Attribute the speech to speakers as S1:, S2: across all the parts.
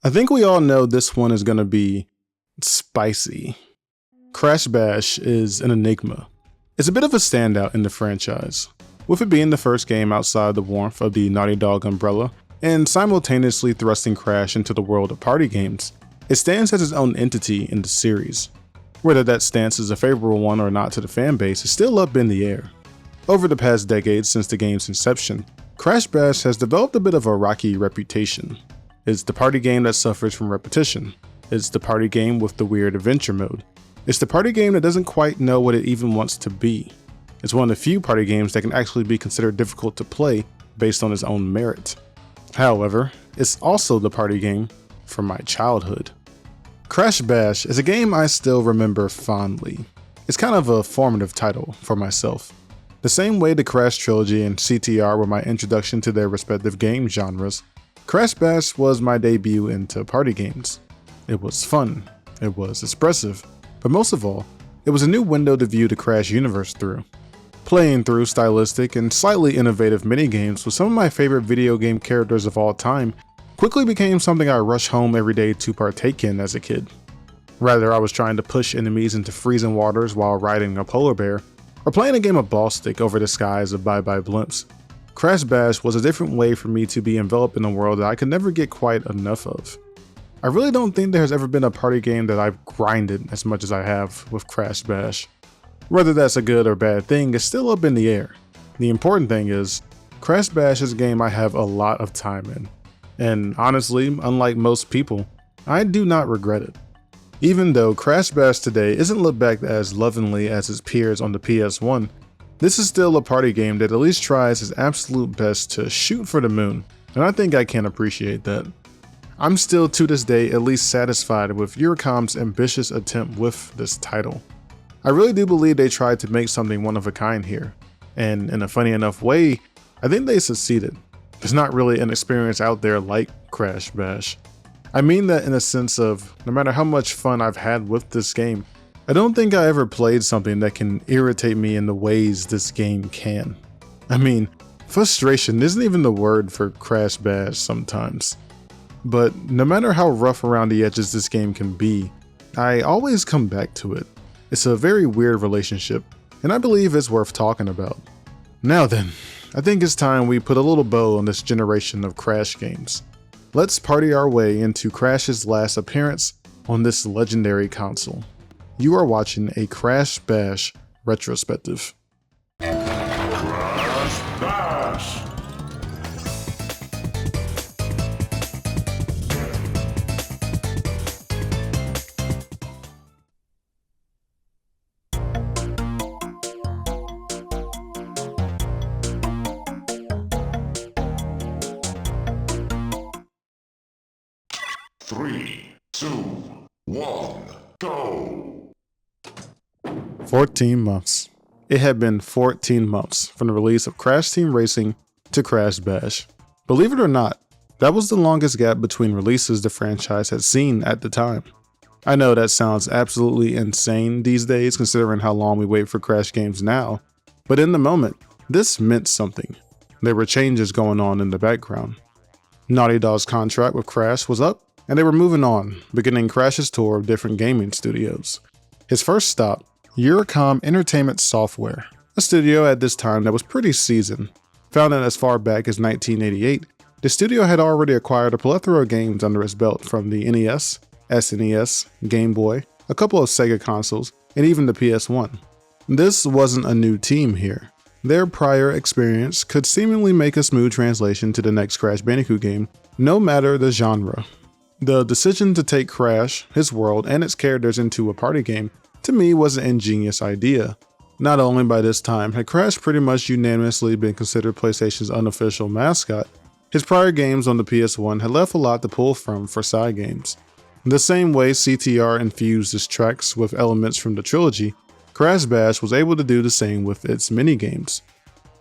S1: I think we all know this one is gonna be spicy. Crash Bash is an enigma. It's a bit of a standout in the franchise, with it being the first game outside the warmth of the Naughty Dog umbrella, and simultaneously thrusting Crash into the world of party games. It stands as its own entity in the series. Whether that stance is a favorable one or not to the fanbase is still up in the air. Over the past decade since the game's inception, Crash Bash has developed a bit of a rocky reputation. It's the party game that suffers from repetition. It's the party game with the weird adventure mode. It's the party game that doesn't quite know what it even wants to be. It's one of the few party games that can actually be considered difficult to play based on its own merit. However, it's also the party game from my childhood. Crash Bash is a game I still remember fondly. It's kind of a formative title for myself. The same way the Crash trilogy and CTR were my introduction to their respective game genres, Crash Bash was my debut into party games. It was fun, it was expressive, but most of all, it was a new window to view the Crash universe through. Playing through stylistic and slightly innovative minigames with some of my favorite video game characters of all time quickly became something I rushed home every day to partake in as a kid. Whether I was trying to push enemies into freezing waters while riding a polar bear, or playing a game of ball stick over the skies of Bye Bye Blimps, Crash Bash was a different way for me to be enveloped in a world that I could never get quite enough of. I really don't think there has ever been a party game that I've grinded as much as I have with Crash Bash. Whether that's a good or bad thing is still up in the air. The important thing is, Crash Bash is a game I have a lot of time in. And honestly, unlike most people, I do not regret it. Even though Crash Bash today isn't looked back as lovingly as its peers on the PS1, this is still a party game that at least tries its absolute best to shoot for the moon, and I think I can appreciate that. I'm still to this day at least satisfied with Yorm's ambitious attempt with this title. I really do believe they tried to make something one of a kind here, and in a funny enough way, I think they succeeded. There's not really an experience out there like Crash Bash. I mean that in a sense of, no matter how much fun I've had with this game, I don't think I ever played something that can irritate me in the ways this game can. I mean, frustration isn't even the word for Crash Bash sometimes. But no matter how rough around the edges this game can be, I always come back to it. It's a very weird relationship, and I believe it's worth talking about. Now then, I think it's time we put a little bow on this generation of Crash games. Let's party our way into Crash's last appearance on this legendary console. You are watching a Crash Bash Retrospective.
S2: Crash Bash! Three, 2, 1, go!
S1: 14 months. It had been 14 months from the release of Crash Team Racing to Crash Bash. Believe it or not, that was the longest gap between releases the franchise had seen at the time. I know that sounds absolutely insane these days considering how long we wait for Crash games now, but in the moment, this meant something. There were changes going on in the background. Naughty Dog's contract with Crash was up, and they were moving on, beginning Crash's tour of different gaming studios. His first stop, Yorm Entertainment Software, a studio at this time that was pretty seasoned. Founded as far back as 1988, the studio had already acquired a plethora of games under its belt from the NES, SNES, Game Boy, a couple of Sega consoles, and even the PS1. This wasn't a new team here. Their prior experience could seemingly make a smooth translation to the next Crash Bandicoot game, no matter the genre. The decision to take Crash, his world, and its characters into a party game, to me was an ingenious idea. Not only by this time had Crash pretty much unanimously been considered PlayStation's unofficial mascot, his prior games on the PS1 had left a lot to pull from for side games. The same way CTR infused its tracks with elements from the trilogy, Crash Bash was able to do the same with its minigames.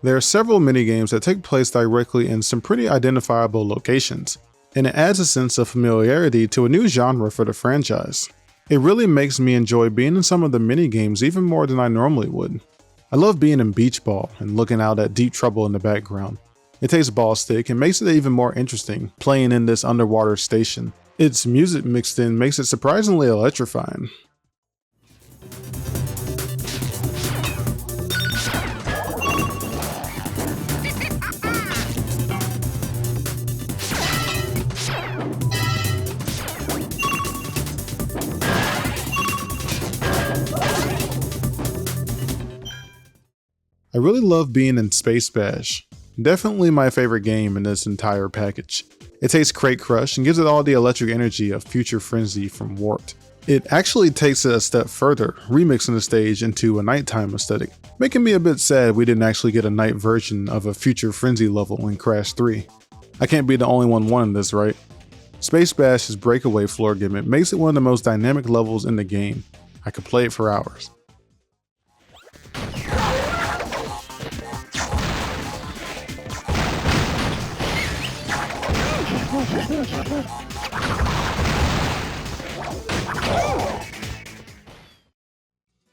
S1: There are several minigames that take place directly in some pretty identifiable locations, and it adds a sense of familiarity to a new genre for the franchise. It really makes me enjoy being in some of the minigames even more than I normally would. I love being in Beach Ball and looking out at Deep Trouble in the background. It takes ball stick and makes it even more interesting playing in this underwater station, Its music mixed in makes it surprisingly electrifying. I really love being in Space Bash. Definitely my favorite game in this entire package. It takes Crate Crush and gives it all the electric energy of Future Frenzy from Warped. It actually takes it a step further, remixing the stage into a nighttime aesthetic, making me a bit sad we didn't actually get a night version of a Future Frenzy level in Crash 3. I can't be the only one wanting this, right? Space Bash's breakaway floor gimmick makes it one of the most dynamic levels in the game. I could play it for hours.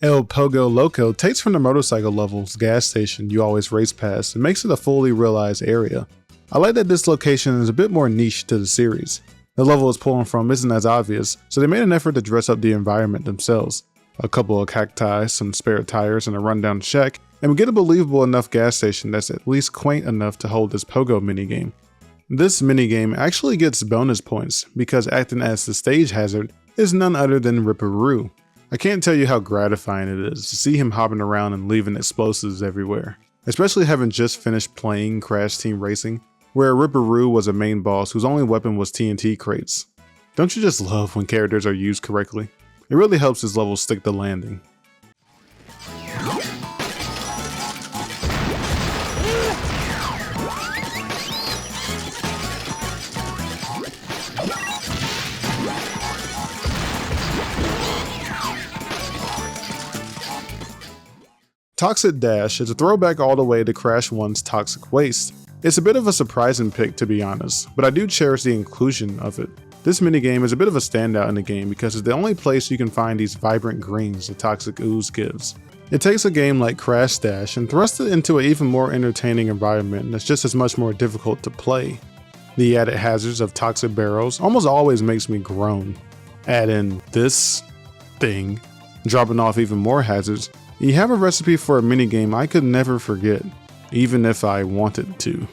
S1: El Pogo Loco takes from the motorcycle level's gas station you always race past and makes it a fully realized area. I like that this location is a bit more niche to the series. The level it's pulling from isn't as obvious, so they made an effort to dress up the environment themselves. A couple of cacti, some spare tires, and a rundown shack, and we get a believable enough gas station that's at least quaint enough to hold this Pogo minigame. This minigame actually gets bonus points because acting as the stage hazard is none other than Ripperoo. I can't tell you how gratifying it is to see him hopping around and leaving explosives everywhere, especially having just finished playing Crash Team Racing, where Ripperoo was a main boss whose only weapon was TNT crates. Don't you just love when characters are used correctly? It really helps this level stick the landing. Toxic Dash is a throwback all the way to Crash 1's Toxic Waste. It's a bit of a surprising pick to be honest, but I do cherish the inclusion of it. This minigame is a bit of a standout in the game because it's the only place you can find these vibrant greens the Toxic Ooze gives. It takes a game like Crash Dash and thrusts it into an even more entertaining environment that's just as much more difficult to play. The added hazards of toxic barrels almost always makes me groan. Add in this thing, dropping off even more hazards. You have a recipe for a minigame I could never forget, even if I wanted to.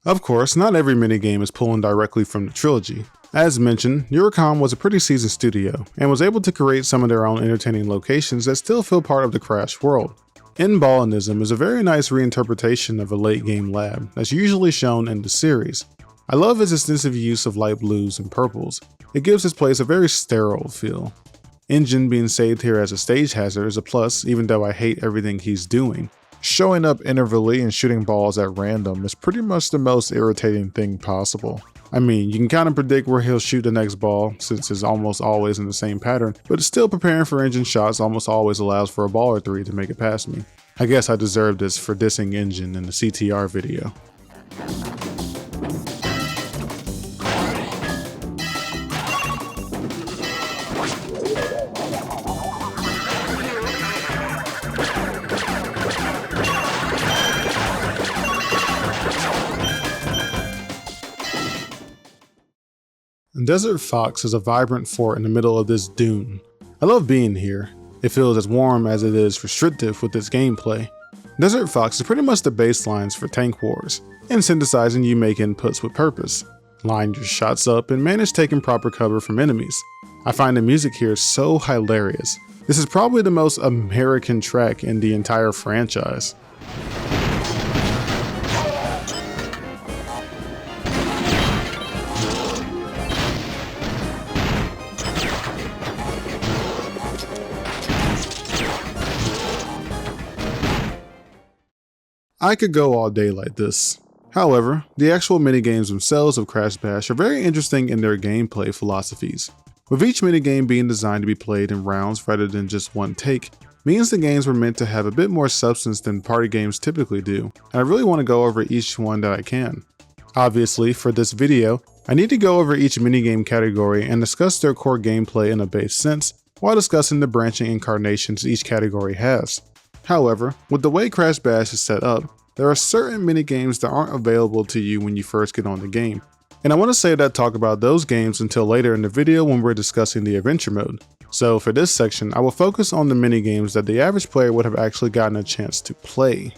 S1: Of course, not every minigame is pulling directly from the trilogy. As mentioned, Yorm was a pretty seasoned studio, and was able to create some of their own entertaining locations that still feel part of the Crash world. Inballism is a very nice reinterpretation of a late game lab that's usually shown in the series. I love his extensive use of light blues and purples. It gives this place a very sterile feel. Engine being saved here as a stage hazard is a plus, even though I hate everything he's doing. Showing up intervally and shooting balls at random is pretty much the most irritating thing possible. I mean, you can kind of predict where he'll shoot the next ball since it's almost always in the same pattern, but still preparing for Engine shots almost always allows for a ball or three to make it past me. I guess I deserve this for dissing Engine in the CTR video. Desert Fox is a vibrant fort in the middle of this dune. I love being here. It feels as warm as it is restrictive with its gameplay. Desert Fox is pretty much the baselines for Tank Wars, and synthesizing you make inputs with purpose. Line your shots up and manage taking proper cover from enemies. I find the music here so hilarious. This is probably the most American track in the entire franchise. I could go all day like this. However, the actual minigames themselves of Crash Bash are very interesting in their gameplay philosophies. With each minigame being designed to be played in rounds rather than just one take, means the games were meant to have a bit more substance than party games typically do, and I really want to go over each one that I can. Obviously, for this video, I need to go over each minigame category and discuss their core gameplay in a base sense, while discussing the branching incarnations each category has. However, with the way Crash Bash is set up, there are certain minigames that aren't available to you when you first get on the game. And I want to save that talk about those games until later in the video when we're discussing the adventure mode. So for this section, I will focus on the minigames that the average player would have actually gotten a chance to play.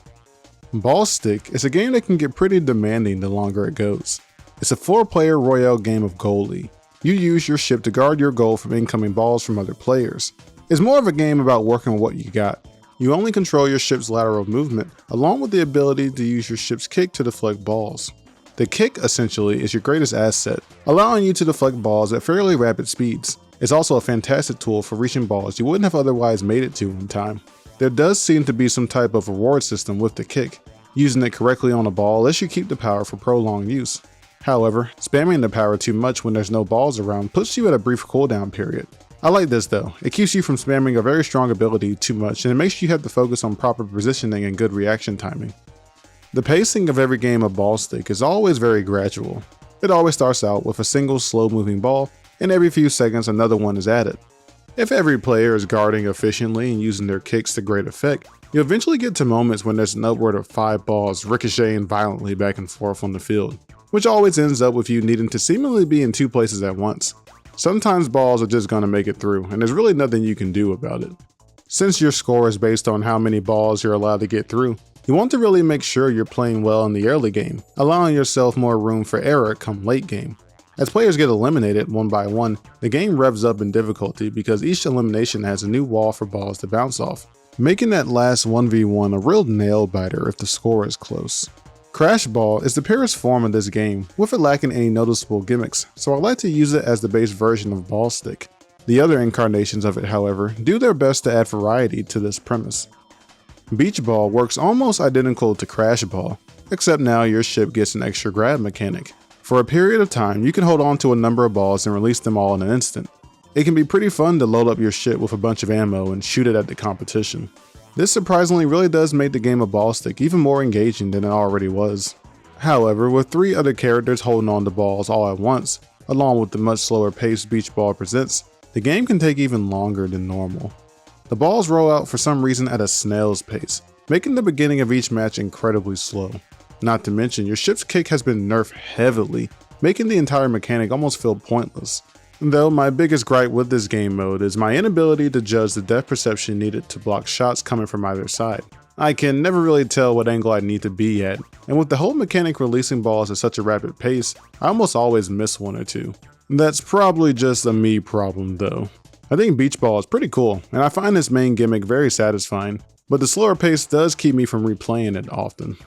S1: Ball Stick is a game that can get pretty demanding the longer it goes. It's a 4-player royale game of goalie. You use your ship to guard your goal from incoming balls from other players. It's more of a game about working with what you got. You only control your ship's lateral movement, along with the ability to use your ship's kick to deflect balls. The kick, essentially, is your greatest asset, allowing you to deflect balls at fairly rapid speeds. It's also a fantastic tool for reaching balls you wouldn't have otherwise made it to in time. There does seem to be some type of reward system with the kick. Using it correctly on a ball lets you keep the power for prolonged use. However, spamming the power too much when there's no balls around puts you at a brief cooldown period. I like this though, it keeps you from spamming a very strong ability too much and it makes you have to focus on proper positioning and good reaction timing. The pacing of every game of Ball Stick is always very gradual. It always starts out with a single slow moving ball, and every few seconds another one is added. If every player is guarding efficiently and using their kicks to great effect, you'll eventually get to moments when there's an upward of 5 balls ricocheting violently back and forth on the field, which always ends up with you needing to seemingly be in 2 places at once. Sometimes balls are just going to make it through, and there's really nothing you can do about it. Since your score is based on how many balls you're allowed to get through, you want to really make sure you're playing well in the early game, allowing yourself more room for error come late game. As players get eliminated one by one, the game revs up in difficulty because each elimination has a new wall for balls to bounce off, making that last 1v1 a real nail biter if the score is close. Crash Ball is the purest form of this game, with it lacking any noticeable gimmicks, so I like to use it as the base version of Ball Stick. The other incarnations of it, however, do their best to add variety to this premise. Beach Ball works almost identical to Crash Ball, except now your ship gets an extra grab mechanic. For a period of time, you can hold on to a number of balls and release them all in an instant. It can be pretty fun to load up your ship with a bunch of ammo and shoot it at the competition. This surprisingly really does make the game of Ball Stick even more engaging than it already was. However, with 3 other characters holding on to balls all at once, along with the much slower pace Beach Ball presents, the game can take even longer than normal. The balls roll out for some reason at a snail's pace, making the beginning of each match incredibly slow. Not to mention, your ship's kick has been nerfed heavily, making the entire mechanic almost feel pointless. Though my biggest gripe with this game mode is my inability to judge the depth perception needed to block shots coming from either side. I can never really tell what angle I need to be at, and with the whole mechanic releasing balls at such a rapid pace, I almost always miss one or two. That's probably just a me problem though. I think Beach Ball is pretty cool, and I find this main gimmick very satisfying, but the slower pace does keep me from replaying it often.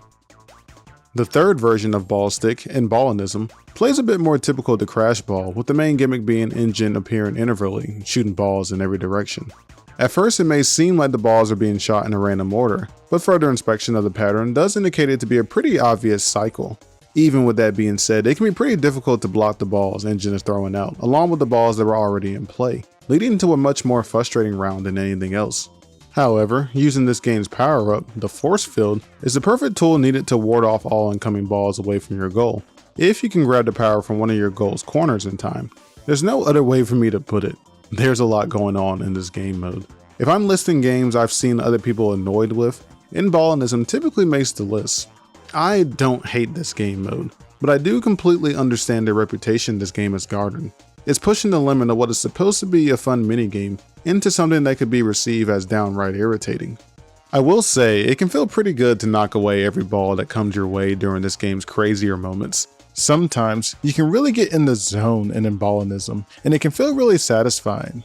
S1: The third version of Ball Stick, in Ballinism, plays a bit more typical to Crash Ball, with the main gimmick being engine appearing intervally, shooting balls in every direction. At first it may seem like the balls are being shot in a random order, but further inspection of the pattern does indicate it to be a pretty obvious cycle. Even with that being said, it can be pretty difficult to block the balls engine is throwing out, along with the balls that were already in play, leading to a much more frustrating round than anything else. However, using this game's power-up, the Force Field, is the perfect tool needed to ward off all incoming balls away from your goal, if you can grab the power from one of your goal's corners in time. There's no other way for me to put it. There's a lot going on in this game mode. If I'm listing games I've seen other people annoyed with, Ballinism typically makes the list. I don't hate this game mode, but I do completely understand the reputation this game has garnered. It's pushing the limit of what is supposed to be a fun minigame into something that could be received as downright irritating. I will say, it can feel pretty good to knock away every ball that comes your way during this game's crazier moments. Sometimes, you can really get in the zone in Ballinism, and it can feel really satisfying.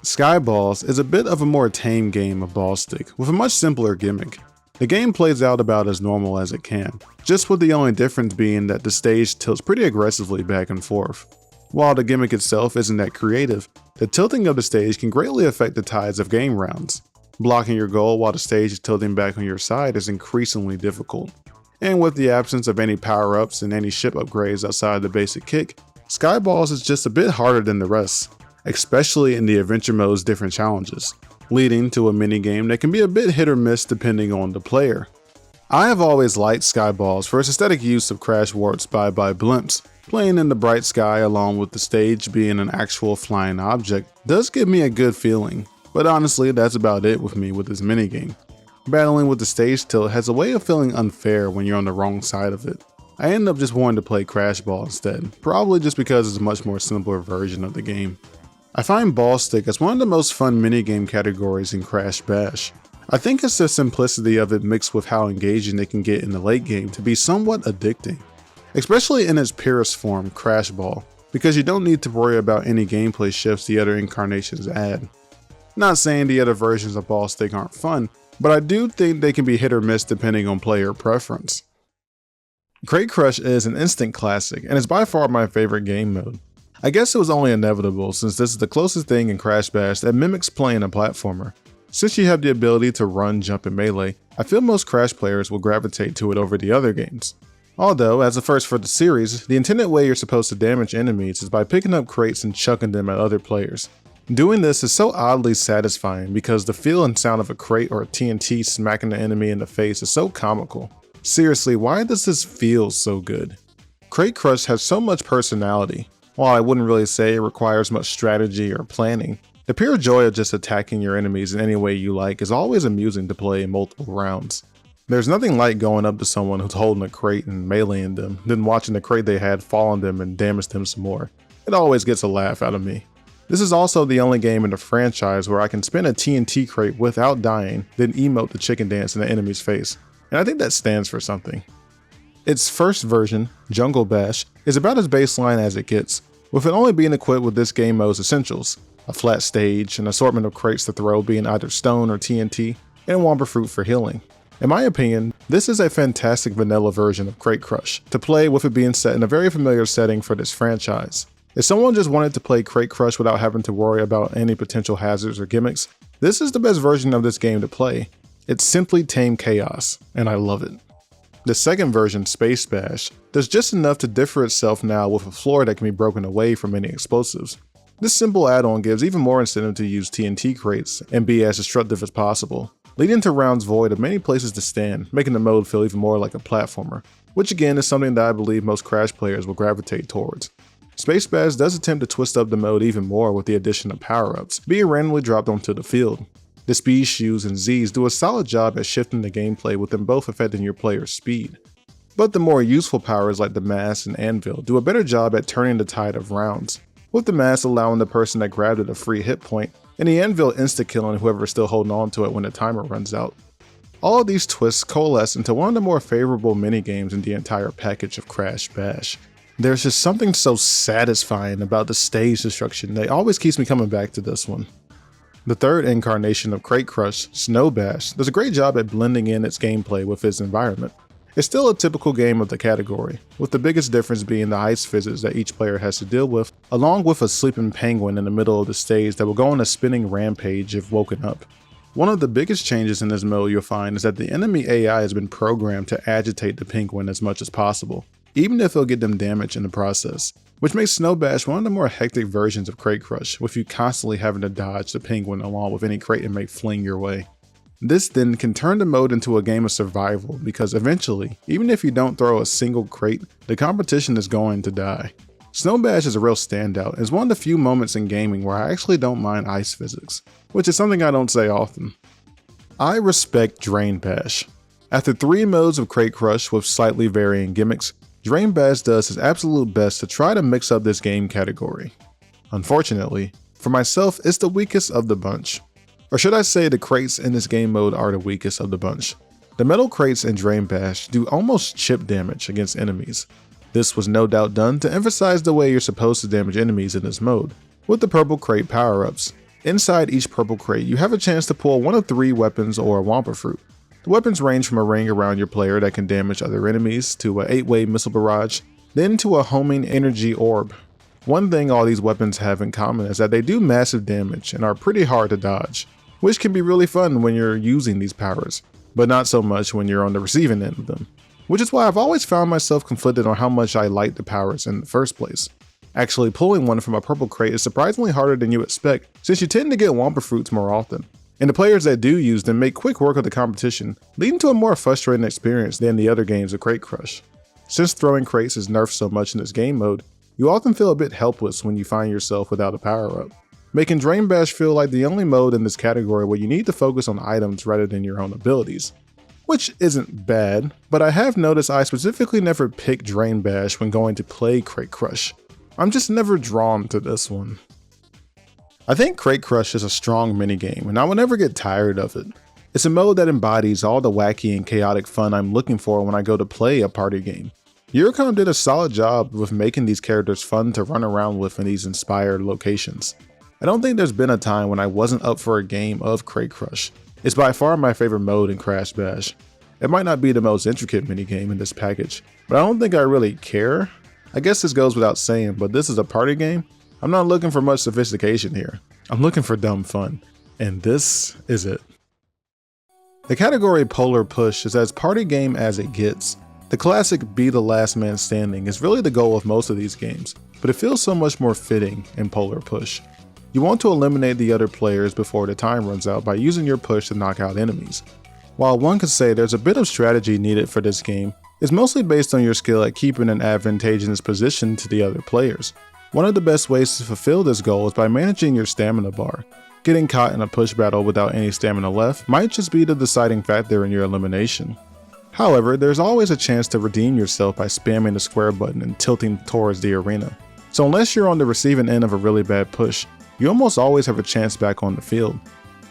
S1: Skyballs is a bit of a more tame game of Ball Stick, with a much simpler gimmick. The game plays out about as normal as it can, just with the only difference being that the stage tilts pretty aggressively back and forth. While the gimmick itself isn't that creative, the tilting of the stage can greatly affect the tides of game rounds. Blocking your goal while the stage is tilting back on your side is increasingly difficult. And with the absence of any power-ups and any ship upgrades outside the basic kick, Skyballs is just a bit harder than the rest, especially in the adventure mode's different challenges, leading to a minigame that can be a bit hit or miss depending on the player. I have always liked Skyballs for its aesthetic use of crash warps by blimps, Playing in the bright sky along with the stage being an actual flying object does give me a good feeling, but honestly that's about it with me with this minigame. Battling with the stage tilt has a way of feeling unfair when you're on the wrong side of it. I end up just wanting to play Crash Ball instead, probably just because it's a much more simpler version of the game. I find Ball Stick as one of the most fun minigame categories in Crash Bash. I think it's the simplicity of it mixed with how engaging it can get in the late game to be somewhat addicting. Especially in its purest form, Crash Ball, because you don't need to worry about any gameplay shifts the other incarnations add. Not saying the other versions of Ball Stick aren't fun, but I do think they can be hit or miss depending on player preference. Crate Crush is an instant classic and is by far my favorite game mode. I guess it was only inevitable since this is the closest thing in Crash Bash that mimics playing a platformer. Since you have the ability to run, jump, and melee, I feel most Crash players will gravitate to it over the other games. Although, as a first for the series, the intended way you're supposed to damage enemies is by picking up crates and chucking them at other players. Doing this is so oddly satisfying because the feel and sound of a crate or a TNT smacking the enemy in the face is so comical. Seriously, why does this feel so good? Crate Crush has so much personality. While I wouldn't really say it requires much strategy or planning, the pure joy of just attacking your enemies in any way you like is always amusing to play in multiple rounds. There's nothing like going up to someone who's holding a crate and meleeing them, then watching the crate they had fall on them and damage them some more. It always gets a laugh out of me. This is also the only game in the franchise where I can spin a TNT crate without dying, then emote the chicken dance in the enemy's face, and I think that stands for something. Its first version, Jungle Bash, is about as baseline as it gets, with it only being equipped with this game mode's essentials: a flat stage, an assortment of crates to throw being either stone or TNT, and Wampa Fruit for healing. In my opinion, this is a fantastic vanilla version of Crate Crush, to play with it being set in a very familiar setting for this franchise. If someone just wanted to play Crate Crush without having to worry about any potential hazards or gimmicks, this is the best version of this game to play. It's simply tame chaos, and I love it. The second version, Space Bash, does just enough to differ itself now with a floor that can be broken away from any explosives. This simple add-on gives even more incentive to use TNT crates and be as destructive as possible, leading to rounds void of many places to stand, making the mode feel even more like a platformer, which again is something that I believe most Crash players will gravitate towards. Space Bash does attempt to twist up the mode even more with the addition of power-ups being randomly dropped onto the field. The Speed Shoes and Z's do a solid job at shifting the gameplay with them both affecting your player's speed. But the more useful powers like the Mass and Anvil do a better job at turning the tide of rounds, with the Mass allowing the person that grabbed it a free hit point, and the Anvil insta-killing whoever is still holding on to it when the timer runs out. All of these twists coalesce into one of the more favorable minigames in the entire package of Crash Bash. There's just something so satisfying about the stage destruction that always keeps me coming back to this one. The third incarnation of Crate Crush, Snow Bash, does a great job at blending in its gameplay with its environment. It's still a typical game of the category, with the biggest difference being the ice physics that each player has to deal with, along with a sleeping penguin in the middle of the stage that will go on a spinning rampage if woken up. One of the biggest changes in this mode you'll find is that the enemy AI has been programmed to agitate the penguin as much as possible, even if it'll get them damaged in the process, which makes Snow Bash one of the more hectic versions of Crate Crush, with you constantly having to dodge the penguin along with any crate it may fling your way. This then can turn the mode into a game of survival because eventually, even if you don't throw a single crate, the competition is going to die. Snow Bash is a real standout and is one of the few moments in gaming where I actually don't mind ice physics, which is something I don't say often. I respect Drain Bash. After 3 modes of Crate Crush with slightly varying gimmicks, Drain Bash does his absolute best to try to mix up this game category. Unfortunately, for myself, it's the weakest of the bunch. Or should I say the crates in this game mode are the weakest of the bunch. The metal crates in Drain Bash do almost chip damage against enemies. This was no doubt done to emphasize the way you're supposed to damage enemies in this mode, with the purple crate power-ups. Inside each purple crate, you have a chance to pull one of 3 weapons or a Wampa Fruit. The weapons range from a ring around your player that can damage other enemies, to an 8-way missile barrage, then to a homing energy orb. One thing all these weapons have in common is that they do massive damage and are pretty hard to dodge, which can be really fun when you're using these powers, but not so much when you're on the receiving end of them. Which is why I've always found myself conflicted on how much I like the powers in the first place. Actually, pulling one from a purple crate is surprisingly harder than you expect, since you tend to get Wampa Fruits more often. And the players that do use them make quick work of the competition, leading to a more frustrating experience than the other games of Crate Crush. Since throwing crates is nerfed so much in this game mode, you often feel a bit helpless when you find yourself without a power-up, making Drain Bash feel like the only mode in this category where you need to focus on items rather than your own abilities. Which isn't bad, but I have noticed I specifically never pick Drain Bash when going to play Crate Crush. I'm just never drawn to this one. I think Crate Crush is a strong minigame, and I will never get tired of it. It's a mode that embodies all the wacky and chaotic fun I'm looking for when I go to play a party game. Yorm did a solid job with making these characters fun to run around with in these inspired locations. I don't think there's been a time when I wasn't up for a game of Crate Crush. It's by far my favorite mode in Crash Bash. It might not be the most intricate minigame in this package, but I don't think I really care. I guess this goes without saying, but this is a party game. I'm not looking for much sophistication here. I'm looking for dumb fun, and this is it. The category Polar Push is as party game as it gets. The classic be the last man standing is really the goal of most of these games, but it feels so much more fitting in Polar Push. You want to eliminate the other players before the time runs out by using your push to knock out enemies. While one could say there's a bit of strategy needed for this game, it's mostly based on your skill at keeping an advantageous position to the other players. One of the best ways to fulfill this goal is by managing your stamina bar. Getting caught in a push battle without any stamina left might just be the deciding factor in your elimination. However, there's always a chance to redeem yourself by spamming the square button and tilting towards the arena. So unless you're on the receiving end of a really bad push, you almost always have a chance back on the field,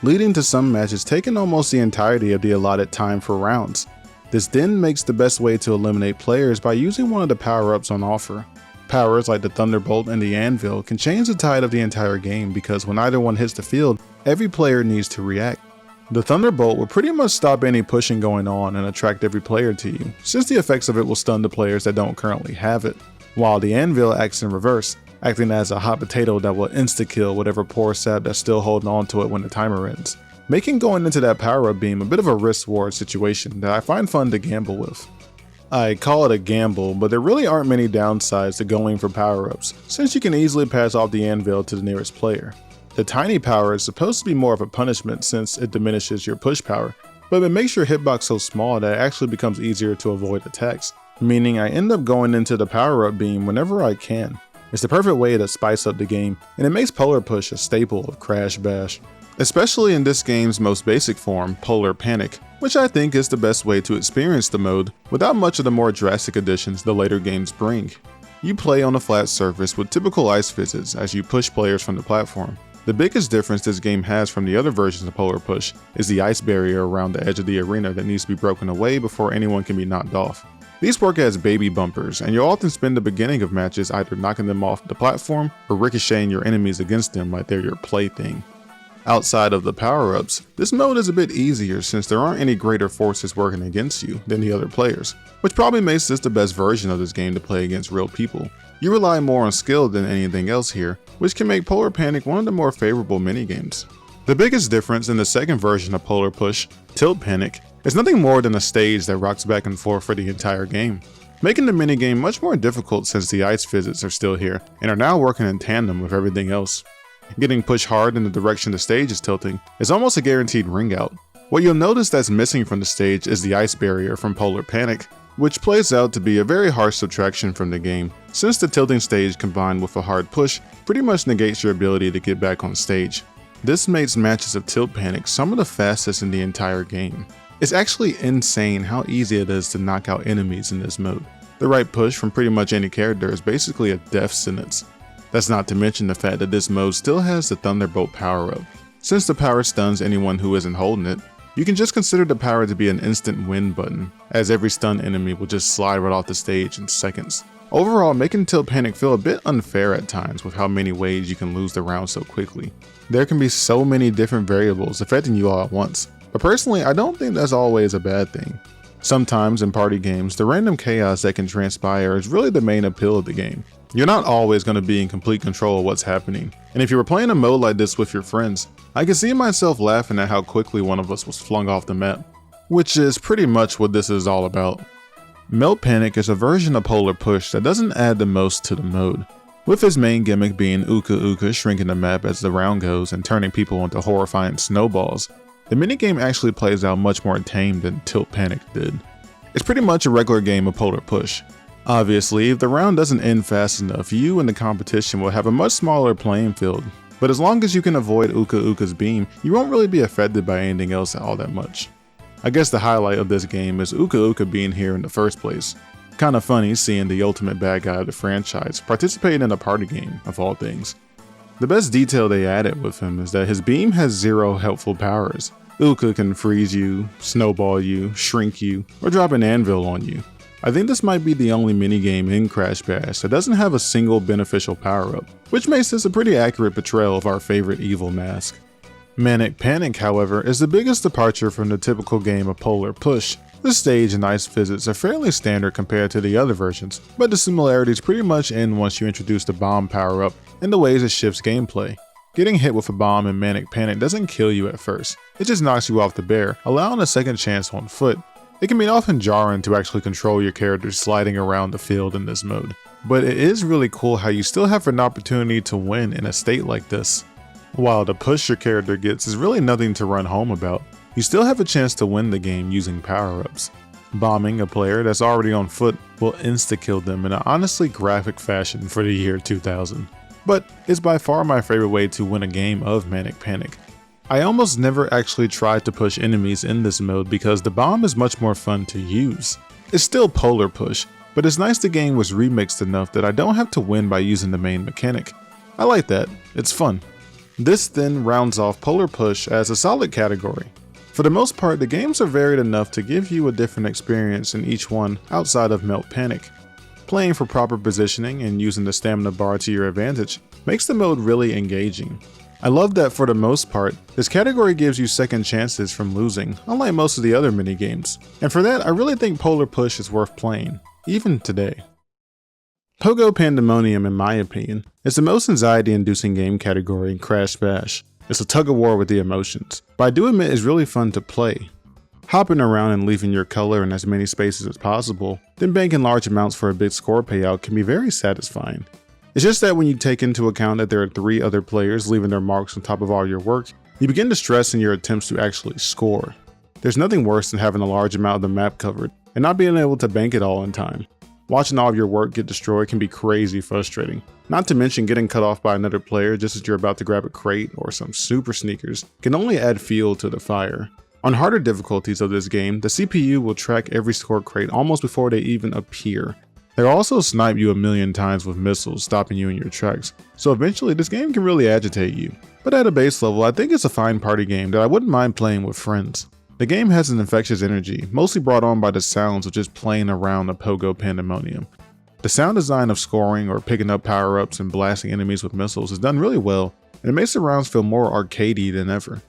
S1: leading to some matches taking almost the entirety of the allotted time for rounds. This then makes the best way to eliminate players by using one of the power-ups on offer. Powers like the Thunderbolt and the Anvil can change the tide of the entire game because when either one hits the field, every player needs to react. The Thunderbolt will pretty much stop any pushing going on and attract every player to you, since the effects of it will stun the players that don't currently have it, while the Anvil acts in reverse, acting as a hot potato that will insta-kill whatever poor sap that's still holding on to it when the timer ends, making going into that power-up beam a bit of a risk-reward situation that I find fun to gamble with. I call it a gamble, but there really aren't many downsides to going for power-ups, since you can easily pass off the Anvil to the nearest player. The tiny power is supposed to be more of a punishment since it diminishes your push power, but it makes your hitbox so small that it actually becomes easier to avoid attacks, meaning I end up going into the power-up beam whenever I can. It's the perfect way to spice up the game, and it makes Polar Push a staple of Crash Bash. Especially in this game's most basic form, Polar Panic, which I think is the best way to experience the mode without much of the more drastic additions the later games bring. You play on a flat surface with typical ice physics as you push players from the platform. The biggest difference this game has from the other versions of Polar Push is the ice barrier around the edge of the arena that needs to be broken away before anyone can be knocked off. These work as baby bumpers, and you'll often spend the beginning of matches either knocking them off the platform or ricocheting your enemies against them like they're your plaything. Outside of the power-ups, this mode is a bit easier since there aren't any greater forces working against you than the other players, which probably makes this the best version of this game to play against real people. You rely more on skill than anything else here, which can make Polar Panic one of the more favorable minigames. The biggest difference in the second version of Polar Push, Tilt Panic, is nothing more than a stage that rocks back and forth for the entire game, making the minigame much more difficult since the ice physics are still here and are now working in tandem with everything else. Getting pushed hard in the direction the stage is tilting is almost a guaranteed ring out. What you'll notice that's missing from the stage is the ice barrier from Polar Panic, which plays out to be a very harsh subtraction from the game, since the tilting stage combined with a hard push pretty much negates your ability to get back on stage. This makes matches of Tilt Panic some of the fastest in the entire game. It's actually insane how easy it is to knock out enemies in this mode. The right push from pretty much any character is basically a death sentence. That's not to mention the fact that this mode still has the Thunderbolt power-up. Since the power stuns anyone who isn't holding it, you can just consider the power to be an instant win button, as every stunned enemy will just slide right off the stage in seconds. Overall, making Tilt Panic feel a bit unfair at times with how many ways you can lose the round so quickly. There can be so many different variables affecting you all at once, but personally I don't think that's always a bad thing. Sometimes in party games, the random chaos that can transpire is really the main appeal of the game. You're not always going to be in complete control of what's happening, and if you were playing a mode like this with your friends, I can see myself laughing at how quickly one of us was flung off the map, which is pretty much what this is all about. Melt Panic is a version of Polar Push that doesn't add the most to the mode, with its main gimmick being Uka Uka shrinking the map as the round goes and turning people into horrifying snowballs. The minigame actually plays out much more tame than Tilt Panic did. It's pretty much a regular game of Polar Push. Obviously, if the round doesn't end fast enough, you and the competition will have a much smaller playing field, but as long as you can avoid Uka Uka's beam, you won't really be affected by anything else all that much. I guess the highlight of this game is Uka Uka being here in the first place. Kinda funny seeing the ultimate bad guy of the franchise participate in a party game, of all things. The best detail they added with him is that his beam has 0 helpful powers. Uka can freeze you, snowball you, shrink you, or drop an anvil on you. I think this might be the only minigame in Crash Bash that doesn't have a single beneficial power-up, which makes this a pretty accurate portrayal of our favorite evil mask. Manic Panic, however, is the biggest departure from the typical game of Polar Push. The stage and ice physics are fairly standard compared to the other versions, but the similarities pretty much end once you introduce the bomb power-up and the ways it shifts gameplay. Getting hit with a bomb in Manic Panic doesn't kill you at first, it just knocks you off the bear, allowing a second chance on foot. It can be often jarring to actually control your character sliding around the field in this mode, but it is really cool how you still have an opportunity to win in a state like this. While the push your character gets is really nothing to run home about, you still have a chance to win the game using power-ups. Bombing a player that's already on foot will insta-kill them in an honestly graphic fashion for the year 2000. But it's by far my favorite way to win a game of Manic Panic. I almost never actually tried to push enemies in this mode because the bomb is much more fun to use. It's still Polar Push, but it's nice the game was remixed enough that I don't have to win by using the main mechanic. I like that, it's fun. This then rounds off Polar Push as a solid category. For the most part, the games are varied enough to give you a different experience in each one outside of Melt Panic. Playing for proper positioning and using the stamina bar to your advantage makes the mode really engaging. I love that for the most part, this category gives you second chances from losing, unlike most of the other minigames. And for that, I really think Polar Push is worth playing, even today. Pogo Pandemonium, in my opinion, is the most anxiety-inducing game category in Crash Bash. It's a tug-of-war with the emotions, but I do admit it's really fun to play. Hopping around and leaving your color in as many spaces as possible, then banking large amounts for a big score payout can be very satisfying. It's just that when you take into account that there are 3 other players leaving their marks on top of all your work, you begin to stress in your attempts to actually score. There's nothing worse than having a large amount of the map covered and not being able to bank it all in time. Watching all of your work get destroyed can be crazy frustrating, not to mention getting cut off by another player just as you're about to grab a crate or some super sneakers can only add fuel to the fire. On harder difficulties of this game, the CPU will track every score crate almost before they even appear. They'll also snipe you a million times with missiles, stopping you in your tracks, so eventually this game can really agitate you. But at a base level, I think it's a fine party game that I wouldn't mind playing with friends. The game has an infectious energy, mostly brought on by the sounds of just playing around the Pogo Pandemonium. The sound design of scoring or picking up power-ups and blasting enemies with missiles is done really well, and it makes the rounds feel more arcadey than ever.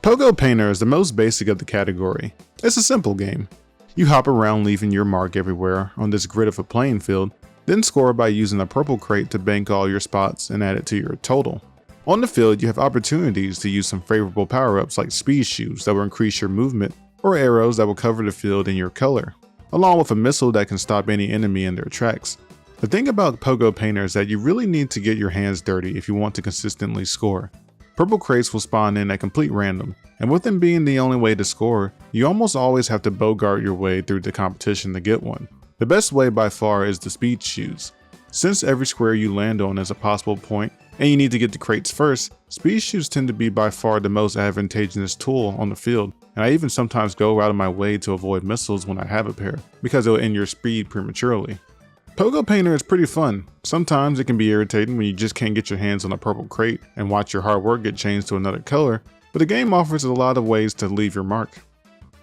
S1: Pogo Painter is the most basic of the category. It's a simple game. You hop around leaving your mark everywhere on this grid of a playing field, then score by using a purple crate to bank all your spots and add it to your total. On the field, you have opportunities to use some favorable power-ups like speed shoes that will increase your movement, or arrows that will cover the field in your color, along with a missile that can stop any enemy in their tracks. The thing about Pogo Painter is that you really need to get your hands dirty if you want to consistently score. Purple crates will spawn in at complete random, and with them being the only way to score, you almost always have to bogart your way through the competition to get one. The best way by far is the speed shoes. Since every square you land on is a possible point, and you need to get the crates first, speed shoes tend to be by far the most advantageous tool on the field, and I even sometimes go out of my way to avoid missiles when I have a pair, because it'll end your speed prematurely. Pogo Painter is pretty fun. Sometimes it can be irritating when you just can't get your hands on a purple crate and watch your hard work get changed to another color, but the game offers a lot of ways to leave your mark.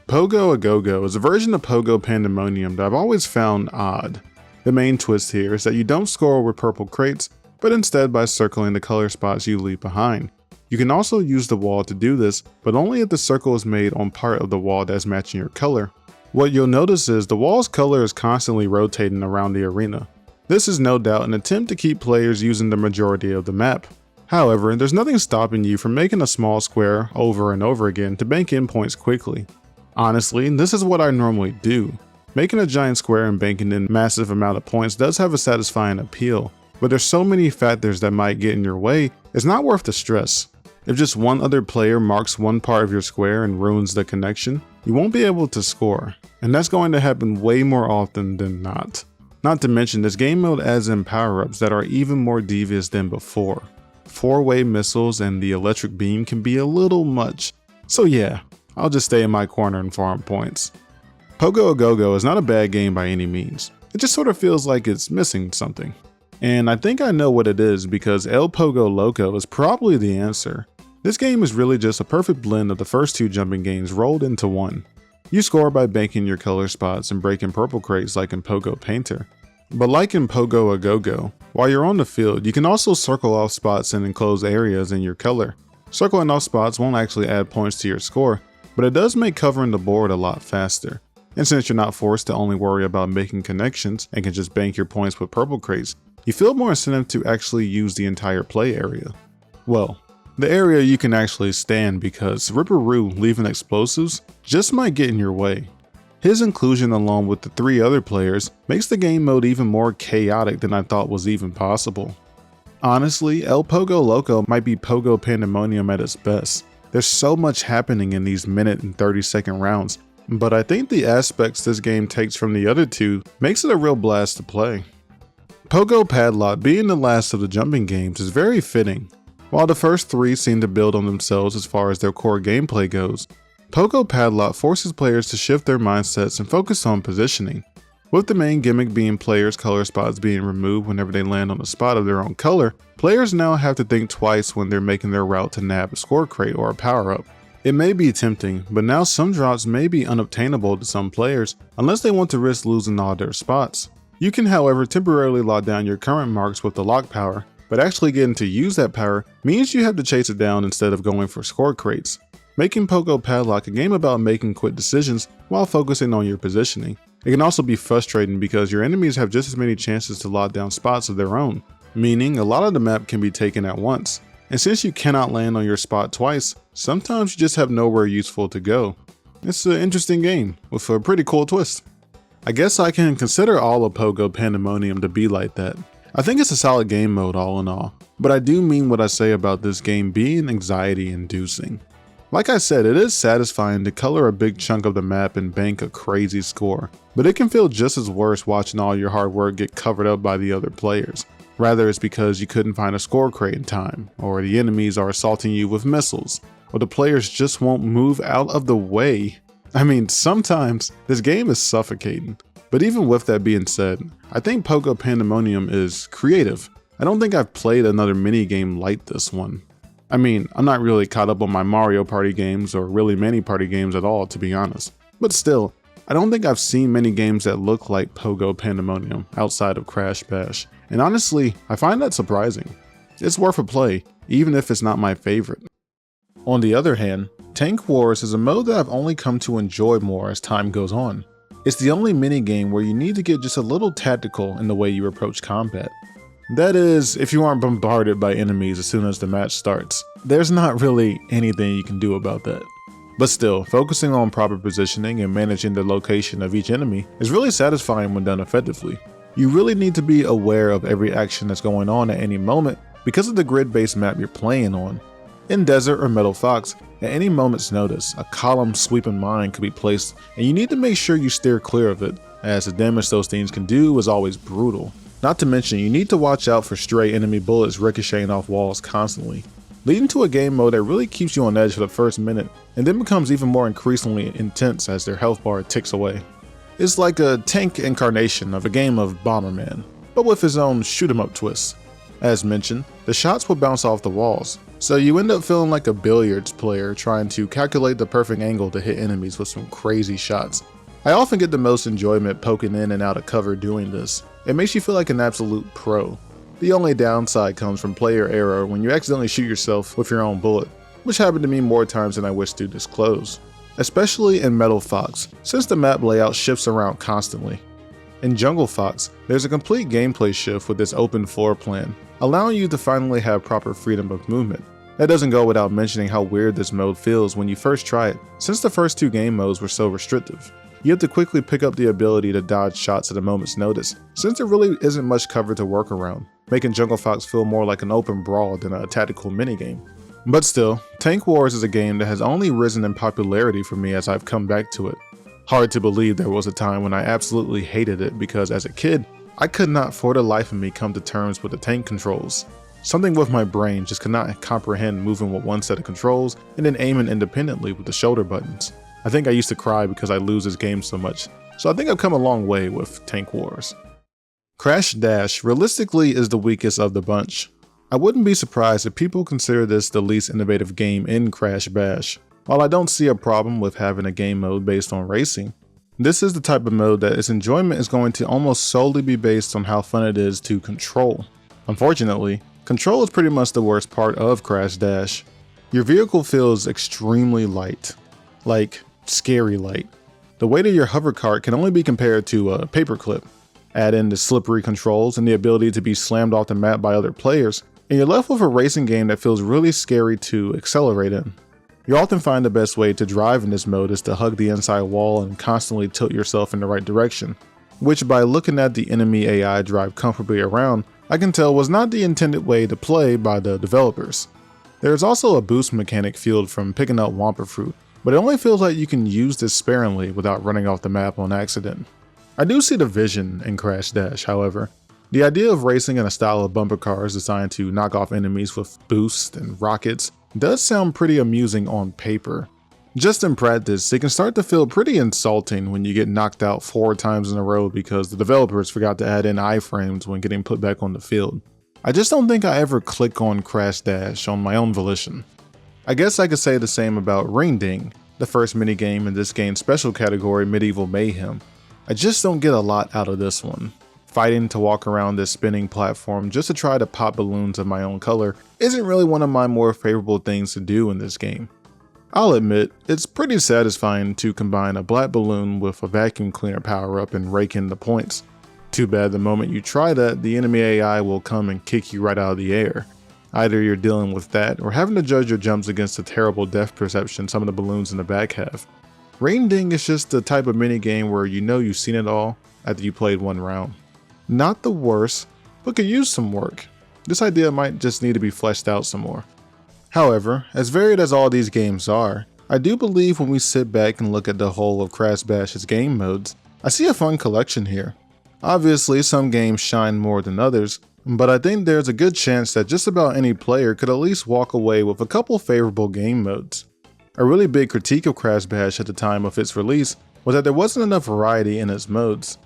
S1: Pogo A Go-Go is a version of Pogo Pandemonium that I've always found odd. The main twist here is that you don't score with purple crates, but instead by circling the color spots you leave behind. You can also use the wall to do this, but only if the circle is made on part of the wall that's matching your color. What you'll notice is the wall's color is constantly rotating around the arena. This is no doubt an attempt to keep players using the majority of the map. However, there's nothing stopping you from making a small square over and over again to bank in points quickly. Honestly, this is what I normally do. Making a giant square and banking in massive amount of points does have a satisfying appeal, but there's so many factors that might get in your way, it's not worth the stress. If just one other player marks one part of your square and ruins the connection, you won't be able to score, and that's going to happen way more often than not. Not to mention, this game mode adds in power-ups that are even more devious than before. 4-way missiles and the electric beam can be a little much, so yeah, I'll just stay in my corner and farm points. Pogo A Go-Go is not a bad game by any means, it just sort of feels like it's missing something. And I think I know what it is because El Pogo Loco is probably the answer. This game is really just a perfect blend of the first two jumping games rolled into one. You score by banking your color spots and breaking purple crates like in Pogo Painter. But like in Pogo A Go-Go, while you're on the field, you can also circle off spots in enclosed areas in your color. Circling off spots won't actually add points to your score, but it does make covering the board a lot faster. And since you're not forced to only worry about making connections and can just bank your points with purple crates, you feel more incentive to actually use the entire play area. Well, the area you can actually stand because Ripperoo leaving explosives just might get in your way. His inclusion along with the 3 other players makes the game mode even more chaotic than I thought was even possible. Honestly, El Pogo Loco might be Pogo Pandemonium at its best. There's so much happening in these minute and 30-second rounds, but I think the aspects this game takes from the other two makes it a real blast to play. Pogo Padlock being the last of the jumping games is very fitting. While the first 3 seem to build on themselves as far as their core gameplay goes, Pogo Padlock forces players to shift their mindsets and focus on positioning. With the main gimmick being players' color spots being removed whenever they land on a spot of their own color, players now have to think twice when they're making their route to nab a score crate or a power-up. It may be tempting, but now some drops may be unobtainable to some players unless they want to risk losing all their spots. You can however temporarily lock down your current marks with the lock power, but actually getting to use that power means you have to chase it down instead of going for score crates, making Pogo Padlock a game about making quick decisions while focusing on your positioning. It can also be frustrating because your enemies have just as many chances to lock down spots of their own, meaning a lot of the map can be taken at once. And since you cannot land on your spot twice, sometimes you just have nowhere useful to go. It's an interesting game with a pretty cool twist. I guess I can consider all of Pogo Pandemonium to be like that. I think it's a solid game mode all in all, but I do mean what I say about this game being anxiety inducing. Like I said, it is satisfying to color a big chunk of the map and bank a crazy score, but it can feel just as worse watching all your hard work get covered up by the other players. Rather it's because you couldn't find a score crate in time, or the enemies are assaulting you with missiles, or the players just won't move out of the way. I mean, sometimes this game is suffocating. But even with that being said, I think Pogo Pandemonium is creative. I don't think I've played another minigame like this one. I mean, I'm not really caught up on my Mario Party games or really many party games at all, to be honest. But still, I don't think I've seen many games that look like Pogo Pandemonium outside of Crash Bash. And honestly, I find that surprising. It's worth a play, even if it's not my favorite. On the other hand, Tank Wars is a mode that I've only come to enjoy more as time goes on. It's the only minigame where you need to get just a little tactical in the way you approach combat. That is, if you aren't bombarded by enemies as soon as the match starts. There's not really anything you can do about that. But still, focusing on proper positioning and managing the location of each enemy is really satisfying when done effectively. You really need to be aware of every action that's going on at any moment because of the grid-based map you're playing on. In Desert or Metal Fox, at any moment's notice, a column sweeping mine could be placed and you need to make sure you steer clear of it, as the damage those things can do is always brutal. Not to mention, you need to watch out for stray enemy bullets ricocheting off walls constantly, leading to a game mode that really keeps you on edge for the first minute and then becomes even more increasingly intense as their health bar ticks away. It's like a tank incarnation of a game of Bomberman, but with its own shoot-'em-up twist. As mentioned, the shots will bounce off the walls, so you end up feeling like a billiards player trying to calculate the perfect angle to hit enemies with some crazy shots. I often get the most enjoyment poking in and out of cover doing this. It makes you feel like an absolute pro. The only downside comes from player error when you accidentally shoot yourself with your own bullet, which happened to me more times than I wish to disclose. Especially in Metal Fox, since the map layout shifts around constantly. In Jungle Fox, there's a complete gameplay shift with this open floor plan, allowing you to finally have proper freedom of movement. That doesn't go without mentioning how weird this mode feels when you first try it, since the first two game modes were so restrictive. You have to quickly pick up the ability to dodge shots at a moment's notice, since there really isn't much cover to work around, making Jungle Fox feel more like an open brawl than a tactical minigame. But still, Tank Wars is a game that has only risen in popularity for me as I've come back to it. Hard to believe there was a time when I absolutely hated it because as a kid, I could not for the life of me come to terms with the tank controls. Something with my brain just could not comprehend moving with one set of controls and then aiming independently with the shoulder buttons. I think I used to cry because I lose this game so much, so I think I've come a long way with Tank Wars. Crash Dash realistically is the weakest of the bunch. I wouldn't be surprised if people consider this the least innovative game in Crash Bash. While I don't see a problem with having a game mode based on racing, this is the type of mode that its enjoyment is going to almost solely be based on how fun it is to control. Unfortunately, control is pretty much the worst part of Crash Dash. Your vehicle feels extremely light, like scary light. The weight of your hover cart can only be compared to a paperclip. Add in the slippery controls and the ability to be slammed off the map by other players, and you're left with a racing game that feels really scary to accelerate in. You often find the best way to drive in this mode is to hug the inside wall and constantly tilt yourself in the right direction, which by looking at the enemy AI drive comfortably around, I can tell was not the intended way to play by the developers. There is also a boost mechanic fueled from picking up Wampa Fruit, but it only feels like you can use this sparingly without running off the map on accident. I do see the vision in Crash Dash, however. The idea of racing in a style of bumper cars designed to knock off enemies with boosts and rockets does sound pretty amusing on paper. Just in practice, it can start to feel pretty insulting when you get knocked out 4 times in a row because the developers forgot to add in iframes when getting put back on the field. I just don't think I ever click on Crash Dash on my own volition. I guess I could say the same about Ring Ding, the first minigame in this game's special category, Medieval Mayhem. I just don't get a lot out of this one. Fighting to walk around this spinning platform just to try to pop balloons of my own color isn't really one of my more favorable things to do in this game. I'll admit, it's pretty satisfying to combine a black balloon with a vacuum cleaner power-up and rake in the points. Too bad the moment you try that, the enemy AI will come and kick you right out of the air. Either you're dealing with that, or having to judge your jumps against the terrible depth perception some of the balloons in the back have. Ring Ding is just the type of minigame where you know you've seen it all after you played one round. Not the worst, but could use some work. This idea might just need to be fleshed out some more. However, as varied as all these games are, I do believe when we sit back and look at the whole of Crash Bash's game modes, I see a fun collection here. Obviously, some games shine more than others, but I think there's a good chance that just about any player could at least walk away with a couple favorable game modes. A really big critique of Crash Bash at the time of its release was that there wasn't enough variety in its modes.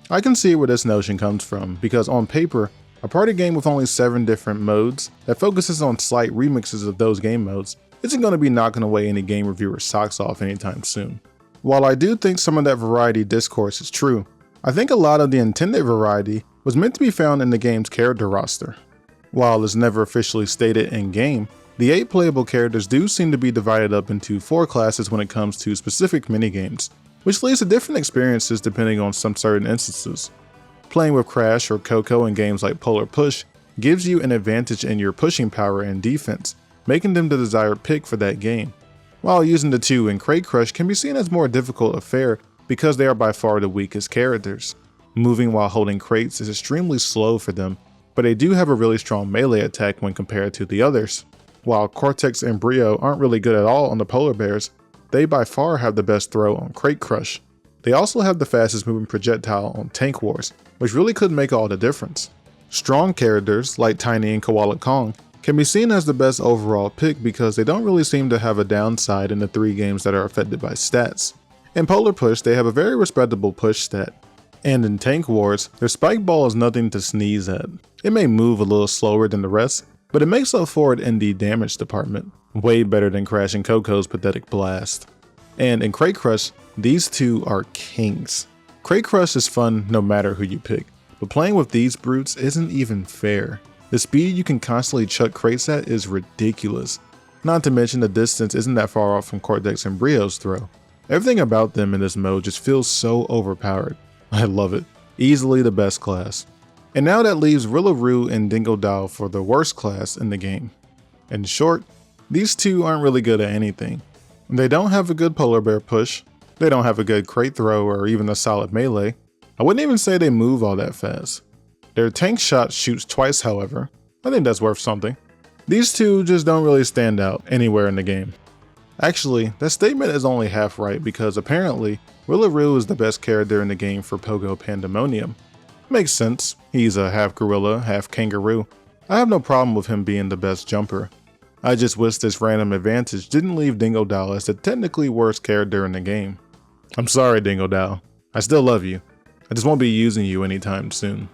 S1: I can see where this notion comes from, because on paper, a party game with only 7 different modes that focuses on slight remixes of those game modes isn't going to be knocking away any game reviewer's socks off anytime soon. While I do think some of that variety discourse is true, I think a lot of the intended variety was meant to be found in the game's character roster. While it's never officially stated in-game, the 8 playable characters do seem to be divided up into 4 classes when it comes to specific minigames, which leads to different experiences depending on some certain instances. Playing with Crash or Coco in games like Polar Push gives you an advantage in your pushing power and defense, making them the desired pick for that game. While using the 2 in Crate Crush can be seen as more difficult affair because they are by far the weakest characters. Moving while holding crates is extremely slow for them, but they do have a really strong melee attack when compared to the others. While Cortex and Brio aren't really good at all on the Polar Bears, they by far have the best throw on Crate Crush. They also have the fastest moving projectile on Tank Wars, which really could make all the difference. Strong characters like Tiny and Koala Kong can be seen as the best overall pick because they don't really seem to have a downside in the 3 games that are affected by stats. In Polar Push, they have a very respectable push stat. And in Tank Wars, their spike ball is nothing to sneeze at. It may move a little slower than the rest, but it makes up for it in the damage department. Way better than Crash and Coco's pathetic blast. And in Crate Crush, these 2 are kings. Crate Crush is fun no matter who you pick, but playing with these brutes isn't even fair. The speed you can constantly chuck crates at is ridiculous. Not to mention the distance isn't that far off from Cortex and Brio's throw. Everything about them in this mode just feels so overpowered. I love it. Easily the best class. And now that leaves Rillaroo and Dingodile for the worst class in the game. In short, these 2 aren't really good at anything. They don't have a good polar bear push, they don't have a good crate throw or even a solid melee. I wouldn't even say they move all that fast. Their tank shot shoots twice, however. I think that's worth something. These 2 just don't really stand out anywhere in the game. Actually, that statement is only half right because apparently, Rillaroo is the best character in the game for Pogo Pandemonium. Makes sense, he's a half gorilla, half kangaroo. I have no problem with him being the best jumper. I just wish this random advantage didn't leave Dingodile as the technically worst character in the game. I'm sorry, Dingodile. I still love you. I just won't be using you anytime soon.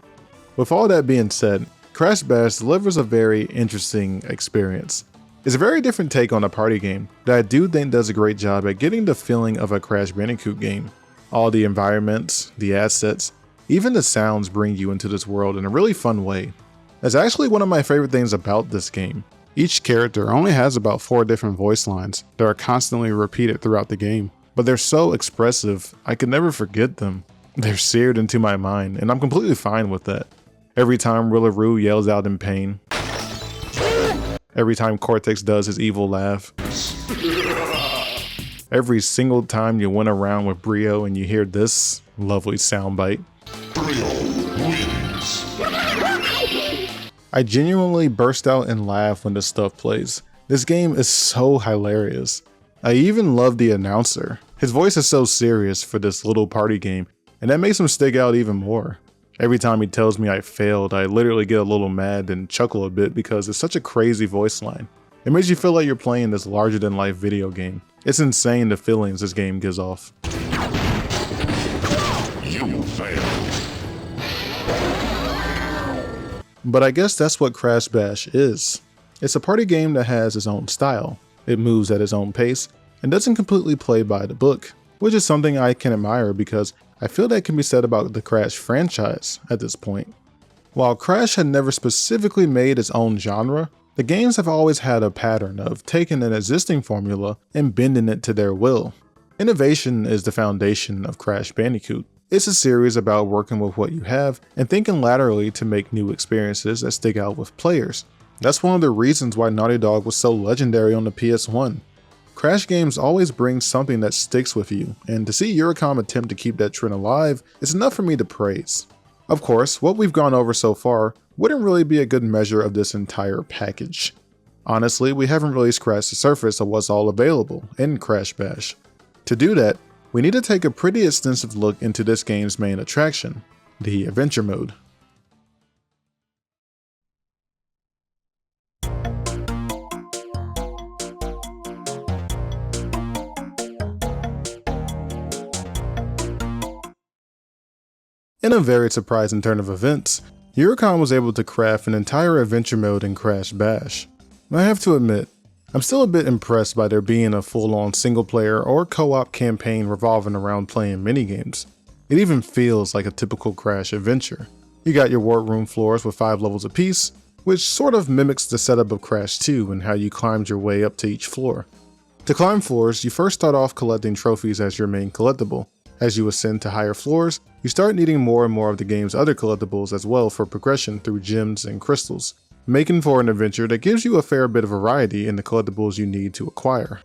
S1: With all that being said, Crash Bash delivers a very interesting experience. It's a very different take on a party game that I do think does a great job at getting the feeling of a Crash Bandicoot game. All the environments, the assets, even the sounds bring you into this world in a really fun way. That's actually one of my favorite things about this game. Each character only has about 4 different voice lines that are constantly repeated throughout the game, but they're so expressive, I could never forget them. They're seared into my mind, and I'm completely fine with that. Every time Rillaroo yells out in pain. Every time Cortex does his evil laugh. Every single time you went around with Brio and you hear this lovely soundbite.
S2: Brio wins.
S1: I genuinely burst out and laugh when this stuff plays. This game is so hilarious. I even love the announcer. His voice is so serious for this little party game, and that makes him stick out even more. Every time he tells me I failed, I literally get a little mad and chuckle a bit because it's such a crazy voice line. It makes you feel like you're playing this larger than life video game. It's insane the feelings this game gives off.
S2: You failed.
S1: But I guess that's what Crash Bash is. It's a party game that has its own style. It moves at its own pace and doesn't completely play by the book, which is something I can admire because I feel that can be said about the Crash franchise at this point. While Crash had never specifically made its own genre, the games have always had a pattern of taking an existing formula and bending it to their will. Innovation is the foundation of Crash Bandicoot. It's a series about working with what you have and thinking laterally to make new experiences that stick out with players. That's one of the reasons why Naughty Dog was so legendary on the PS1. Crash games always bring something that sticks with you, and to see Yorm attempt to keep that trend alive is enough for me to praise. Of course, what we've gone over so far wouldn't really be a good measure of this entire package. Honestly, we haven't really scratched the surface of what's all available in Crash Bash. To do that, we need to take a pretty extensive look into this game's main attraction, the Adventure Mode. In a very surprising turn of events, Yorm was able to craft an entire adventure mode in Crash Bash. I have to admit, I'm still a bit impressed by there being a full-on single-player or co-op campaign revolving around playing minigames. It even feels like a typical Crash adventure. You got your warp room floors with 5 levels apiece, which sort of mimics the setup of Crash 2 and how you climbed your way up to each floor. To climb floors, you first start off collecting trophies as your main collectible. As you ascend to higher floors, you start needing more and more of the game's other collectibles as well for progression through gems and crystals, making for an adventure that gives you a fair bit of variety in the collectibles you need to acquire.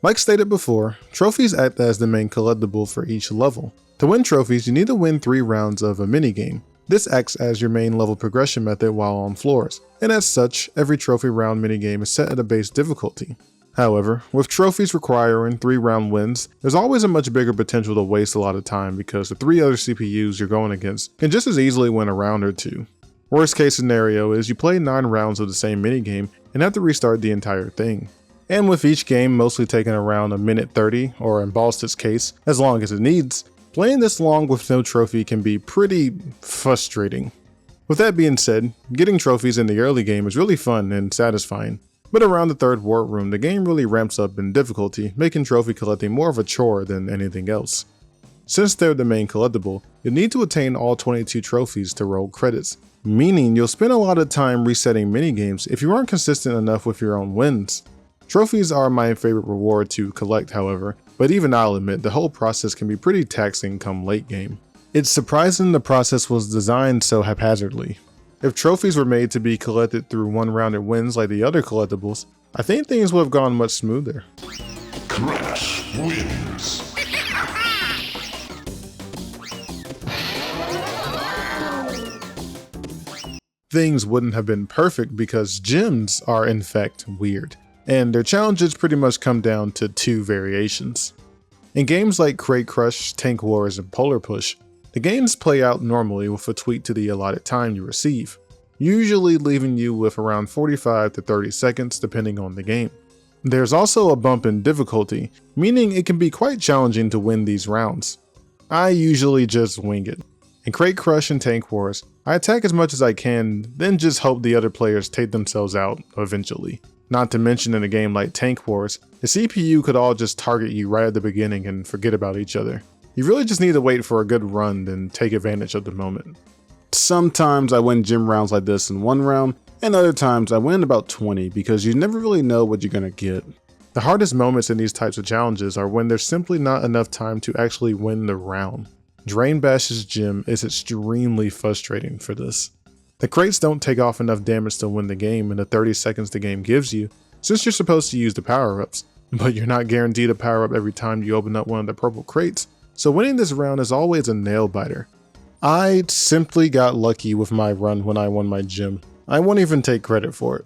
S1: Like stated before, trophies act as the main collectible for each level. To win trophies, you need to win 3 rounds of a minigame. This acts as your main level progression method while on floors, and as such, every trophy round minigame is set at a base difficulty. However, with trophies requiring 3 round wins, there's always a much bigger potential to waste a lot of time because the 3 other CPUs you're going against can just as easily win a round or 2. Worst case scenario is you play 9 rounds of the same minigame and have to restart the entire thing. And with each game mostly taking around a minute 30, or in Ballsta's case, as long as it needs, playing this long with no trophy can be pretty frustrating. With that being said, getting trophies in the early game is really fun and satisfying. But around the 3rd warp room, the game really ramps up in difficulty, making trophy collecting more of a chore than anything else. Since they're the main collectible, you'll need to attain all 22 trophies to roll credits, meaning you'll spend a lot of time resetting minigames if you aren't consistent enough with your own wins. Trophies are my favorite reward to collect, however, but even I'll admit the whole process can be pretty taxing come late game. It's surprising the process was designed so haphazardly. If trophies were made to be collected through one-rounded wins like the other collectibles, I think things would have gone much smoother.
S2: Crash wins.
S1: Things wouldn't have been perfect because gems are in fact weird, and their challenges pretty much come down to 2 variations. In games like Crate Crush, Tank Wars, and Polar Push, The games play out normally with a tweak to the allotted time you receive, usually leaving you with around 45 to 30 seconds depending on the game. There's also a bump in difficulty, meaning it can be quite challenging to win these rounds. I usually just wing it. In Crate Crush and Tank Wars, I attack as much as I can, then just hope the other players take themselves out eventually. Not to mention in a game like Tank Wars, the CPU could all just target you right at the beginning and forget about each other. You really just need to wait for a good run, then take advantage of the moment. Sometimes I win gym rounds like this in one round, and other times I win about 20 because you never really know what you're gonna get. The hardest moments in these types of challenges are when there's simply not enough time to actually win the round. Drain Bash's gym is extremely frustrating for this. The crates don't take off enough damage to win the game in the 30 seconds the game gives you, since you're supposed to use the power-ups, but you're not guaranteed a power-up every time you open up one of the purple crates, so winning this round is always a nail-biter. I simply got lucky with my run when I won my gym. I won't even take credit for it.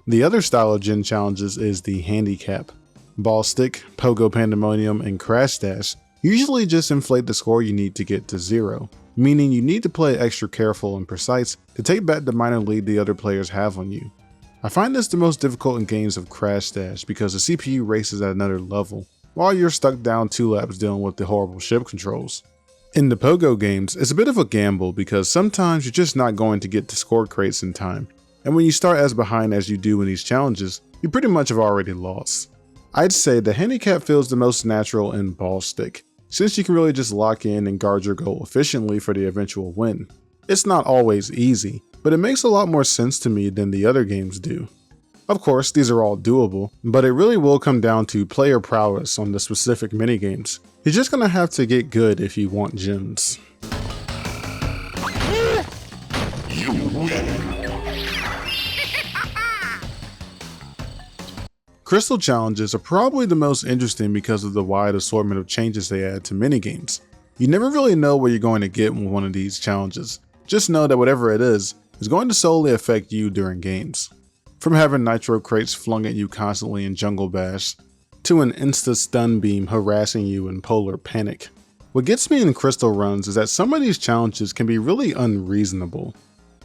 S1: The other style of gym challenges is the handicap. Ball Stick, Pogo Pandemonium, and Crash Dash usually just inflate the score you need to get to 0, meaning you need to play extra careful and precise to take back the minor lead the other players have on you. I find this the most difficult in games of Crash Dash because the CPU races at another level, while you're stuck down 2 laps dealing with the horrible ship controls. In the Pogo games, it's a bit of a gamble because sometimes you're just not going to get to score crates in time, and when you start as behind as you do in these challenges, you pretty much have already lost. I'd say the handicap feels the most natural in Ball Stick, since you can really just lock in and guard your goal efficiently for the eventual win. It's not always easy, but it makes a lot more sense to me than the other games do. Of course, these are all doable, but it really will come down to player prowess on the specific minigames. You're just gonna have to get good if you want gems.
S2: You win.
S1: Crystal challenges are probably the most interesting because of the wide assortment of changes they add to minigames. You never really know what you're going to get with one of these challenges. Just know that whatever it is going to solely affect you during games. From having nitro crates flung at you constantly in Jungle Bash, to an insta stun beam harassing you in Polar Panic. What gets me in Crystal runs is that some of these challenges can be really unreasonable.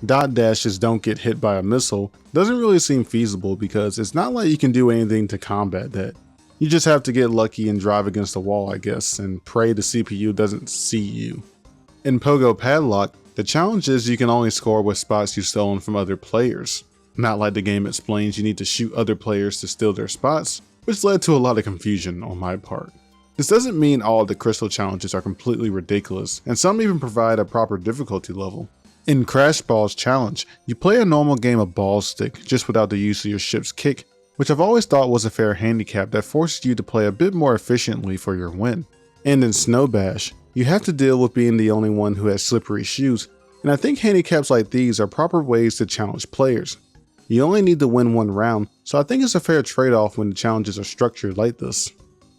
S1: Dot dashes don't get hit by a missile doesn't really seem feasible because it's not like you can do anything to combat that. You just have to get lucky and drive against the wall, I guess, and pray the CPU doesn't see you. In Pogo Padlock, the challenge is you can only score with spots you've stolen from other players. Not like the game explains you need to shoot other players to steal their spots, which led to a lot of confusion on my part. This doesn't mean all of the crystal challenges are completely ridiculous, and some even provide a proper difficulty level. In Crash Ball's challenge, you play a normal game of Ball Stick just without the use of your ship's kick, which I've always thought was a fair handicap that forces you to play a bit more efficiently for your win. And in Snow Bash, you have to deal with being the only one who has slippery shoes, and I think handicaps like these are proper ways to challenge players. You only need to win one round, so I think it's a fair trade-off when the challenges are structured like this.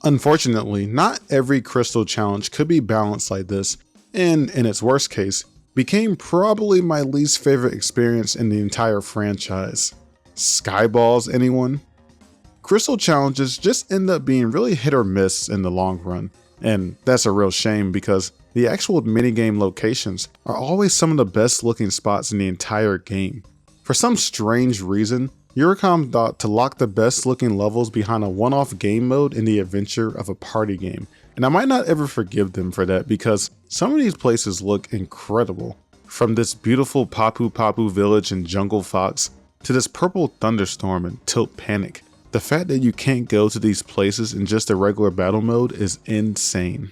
S1: Unfortunately, not every crystal challenge could be balanced like this, and in its worst case, became probably my least favorite experience in the entire franchise. Skyballs, anyone? Crystal challenges just end up being really hit or miss in the long run, and that's a real shame because the actual minigame locations are always some of the best looking spots in the entire game. For some strange reason, Eurocom thought to lock the best looking levels behind a one-off game mode in the adventure of a party game, and I might not ever forgive them for that because some of these places look incredible. From this beautiful Papu Papu village in Jungle Fox to this purple thunderstorm in Tilt Panic. The fact that you can't go to these places in just a regular battle mode is insane.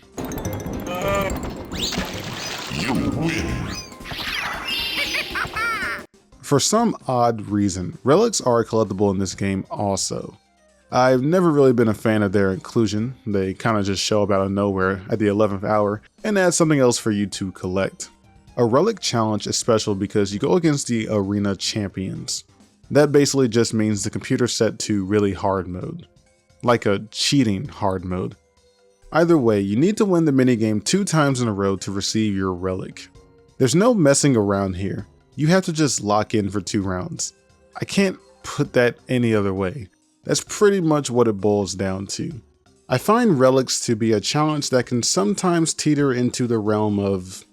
S2: You win.
S1: For some odd reason, relics are collectible in this game also. I've never really been a fan of their inclusion. They kind of just show up out of nowhere at the 11th hour and add something else for you to collect. A relic challenge is special because you go against the arena champions. That basically just means the computer set to really hard mode. Like a cheating hard mode. Either way, you need to win the minigame 2 times in a row to receive your relic. There's no messing around here. You have to just lock in for 2 rounds. I can't put that any other way. That's pretty much what it boils down to. I find relics to be a challenge that can sometimes teeter into the realm of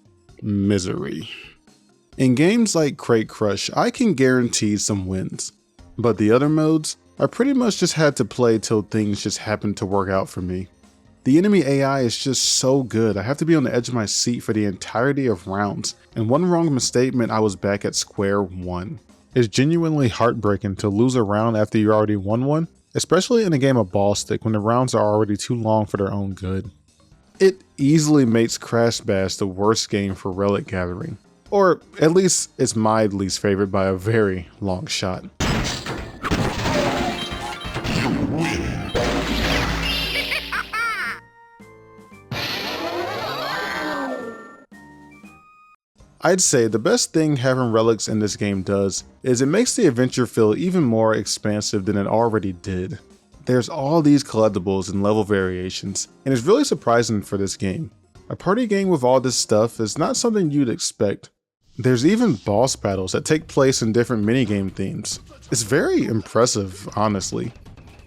S1: misery. In games like Crate Crush, I can guarantee some wins, but the other modes, I pretty much just had to play till things just happened to work out for me. The enemy AI is just so good, I have to be on the edge of my seat for the entirety of rounds, and one wrong mistake meant I was back at square one. It's genuinely heartbreaking to lose a round after you already won one, especially in a game of ball stick when the rounds are already too long for their own good. It easily makes Crash Bash the worst game for relic gathering, or at least it's my least favorite by a very long shot.
S2: You win.
S1: I'd say the best thing having relics in this game does is it makes the adventure feel even more expansive than it already did. There's all these collectibles and level variations, and it's really surprising for this game. A party game with all this stuff is not something you'd expect. There's even boss battles that take place in different minigame themes. It's very impressive, honestly.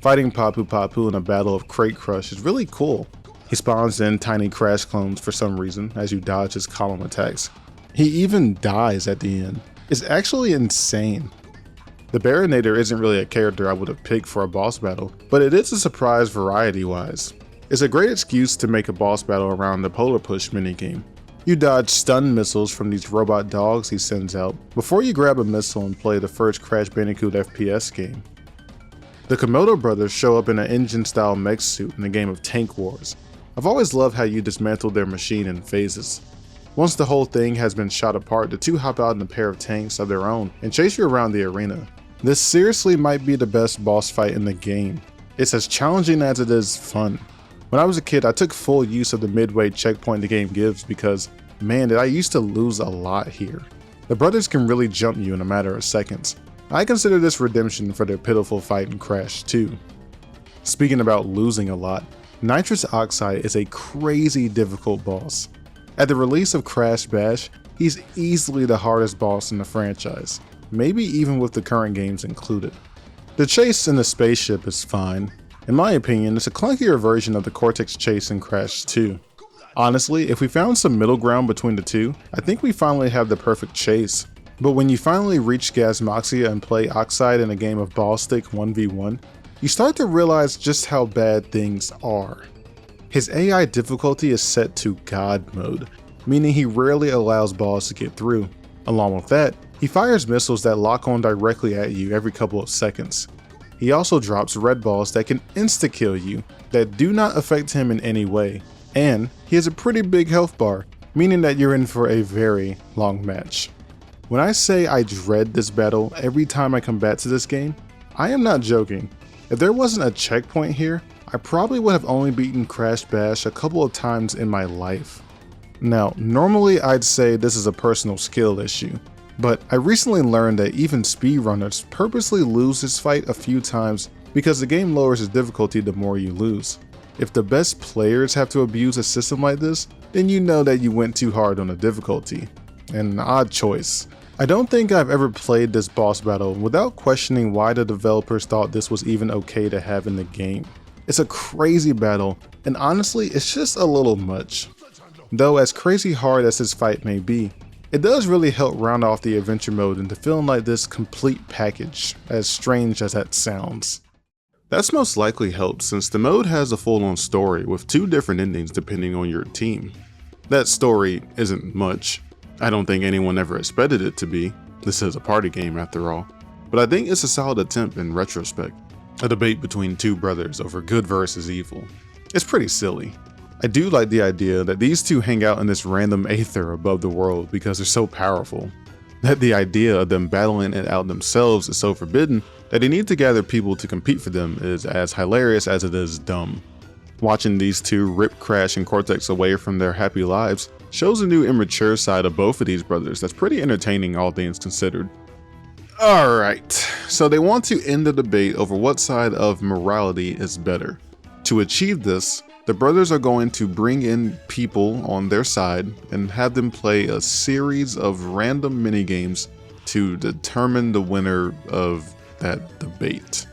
S1: Fighting Papu Papu in a battle of Crate Crush is really cool. He spawns in tiny Crash clones for some reason as you dodge his column attacks. He even dies at the end. It's actually insane. The Baronator isn't really a character I would have picked for a boss battle, but it is a surprise variety-wise. It's a great excuse to make a boss battle around the Polar Push minigame. You dodge stun missiles from these robot dogs he sends out before you grab a missile and play the first Crash Bandicoot FPS game. The Komodo brothers show up in an engine-style mech suit in the game of Tank Wars. I've always loved how you dismantle their machine in phases. Once the whole thing has been shot apart, the two hop out in a pair of tanks of their own and chase you around the arena. This seriously might be the best boss fight in the game. It's as challenging as it is fun. When I was a kid, I took full use of the midway checkpoint the game gives because, man, did I used to lose a lot here. The brothers can really jump you in a matter of seconds. I consider this redemption for their pitiful fight in Crash 2. Speaking about losing a lot, Nitrous Oxide is a crazy difficult boss. At the release of Crash Bash, he's easily the hardest boss in the franchise, maybe even with the current games included. The chase in the spaceship is fine. In my opinion, it's a clunkier version of the Cortex chase in Crash 2. Honestly, if we found some middle ground between the two, I think we finally have the perfect chase. But when you finally reach Gasmoxia and play Oxide in a game of ball stick 1v1, you start to realize just how bad things are. His AI difficulty is set to God mode, meaning he rarely allows balls to get through. Along with that, he fires missiles that lock on directly at you every couple of seconds. He also drops red balls that can insta-kill you that do not affect him in any way, and he has a pretty big health bar, meaning that you're in for a very long match. When I say I dread this battle every time I come back to this game, I am not joking. If there wasn't a checkpoint here, I probably would have only beaten Crash Bash a couple of times in my life. Now, normally I'd say this is a personal skill issue, but I recently learned that even speedrunners purposely lose this fight a few times because the game lowers its difficulty the more you lose. If the best players have to abuse a system like this, then you know that you went too hard on the difficulty. An odd choice. I don't think I've ever played this boss battle without questioning why the developers thought this was even okay to have in the game. It's a crazy battle, and honestly, it's just a little much. Though as crazy hard as this fight may be, it does really help round off the adventure mode into feeling like this complete package, as strange as that sounds. That's most likely helped since the mode has a full-on story with 2 different endings depending on your team. That story isn't much. I don't think anyone ever expected it to be. This is a party game after all. But I think it's a solid attempt in retrospect. A debate between 2 brothers over good versus evil. It's pretty silly. I do like the idea that these 2 hang out in this random aether above the world because they're so powerful. That the idea of them battling it out themselves is so forbidden that they need to gather people to compete for them is as hilarious as it is dumb. Watching these 2 rip Crash and Cortex away from their happy lives shows a new immature side of both of these brothers that's pretty entertaining all things considered. Alright, so they want to end the debate over what side of morality is better. To achieve this, the brothers are going to bring in people on their side and have them play a series of random minigames to determine the winner of that debate.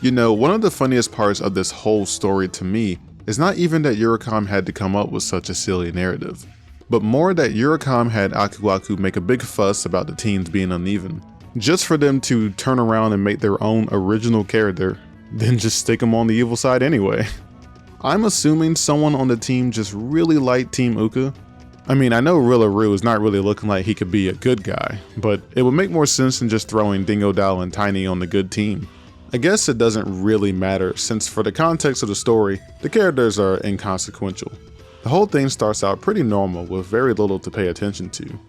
S1: You know, one of the funniest parts of this whole story to me is not even that Eurocom had to come up with such a silly narrative. but more that Yuricom had Aku Aku make a big fuss about the teams being uneven, just for them to turn around and make their own original character, then just stick them on the evil side anyway. I'm assuming someone on the team just really liked Team Uka. I mean, I know Rillaru is not really looking like he could be a good guy, but it would make more sense than just throwing Dingodile and Tiny on the good team. I guess it doesn't really matter, since for the context of the story, the characters are inconsequential. The whole thing starts out pretty normal with very little to pay attention to.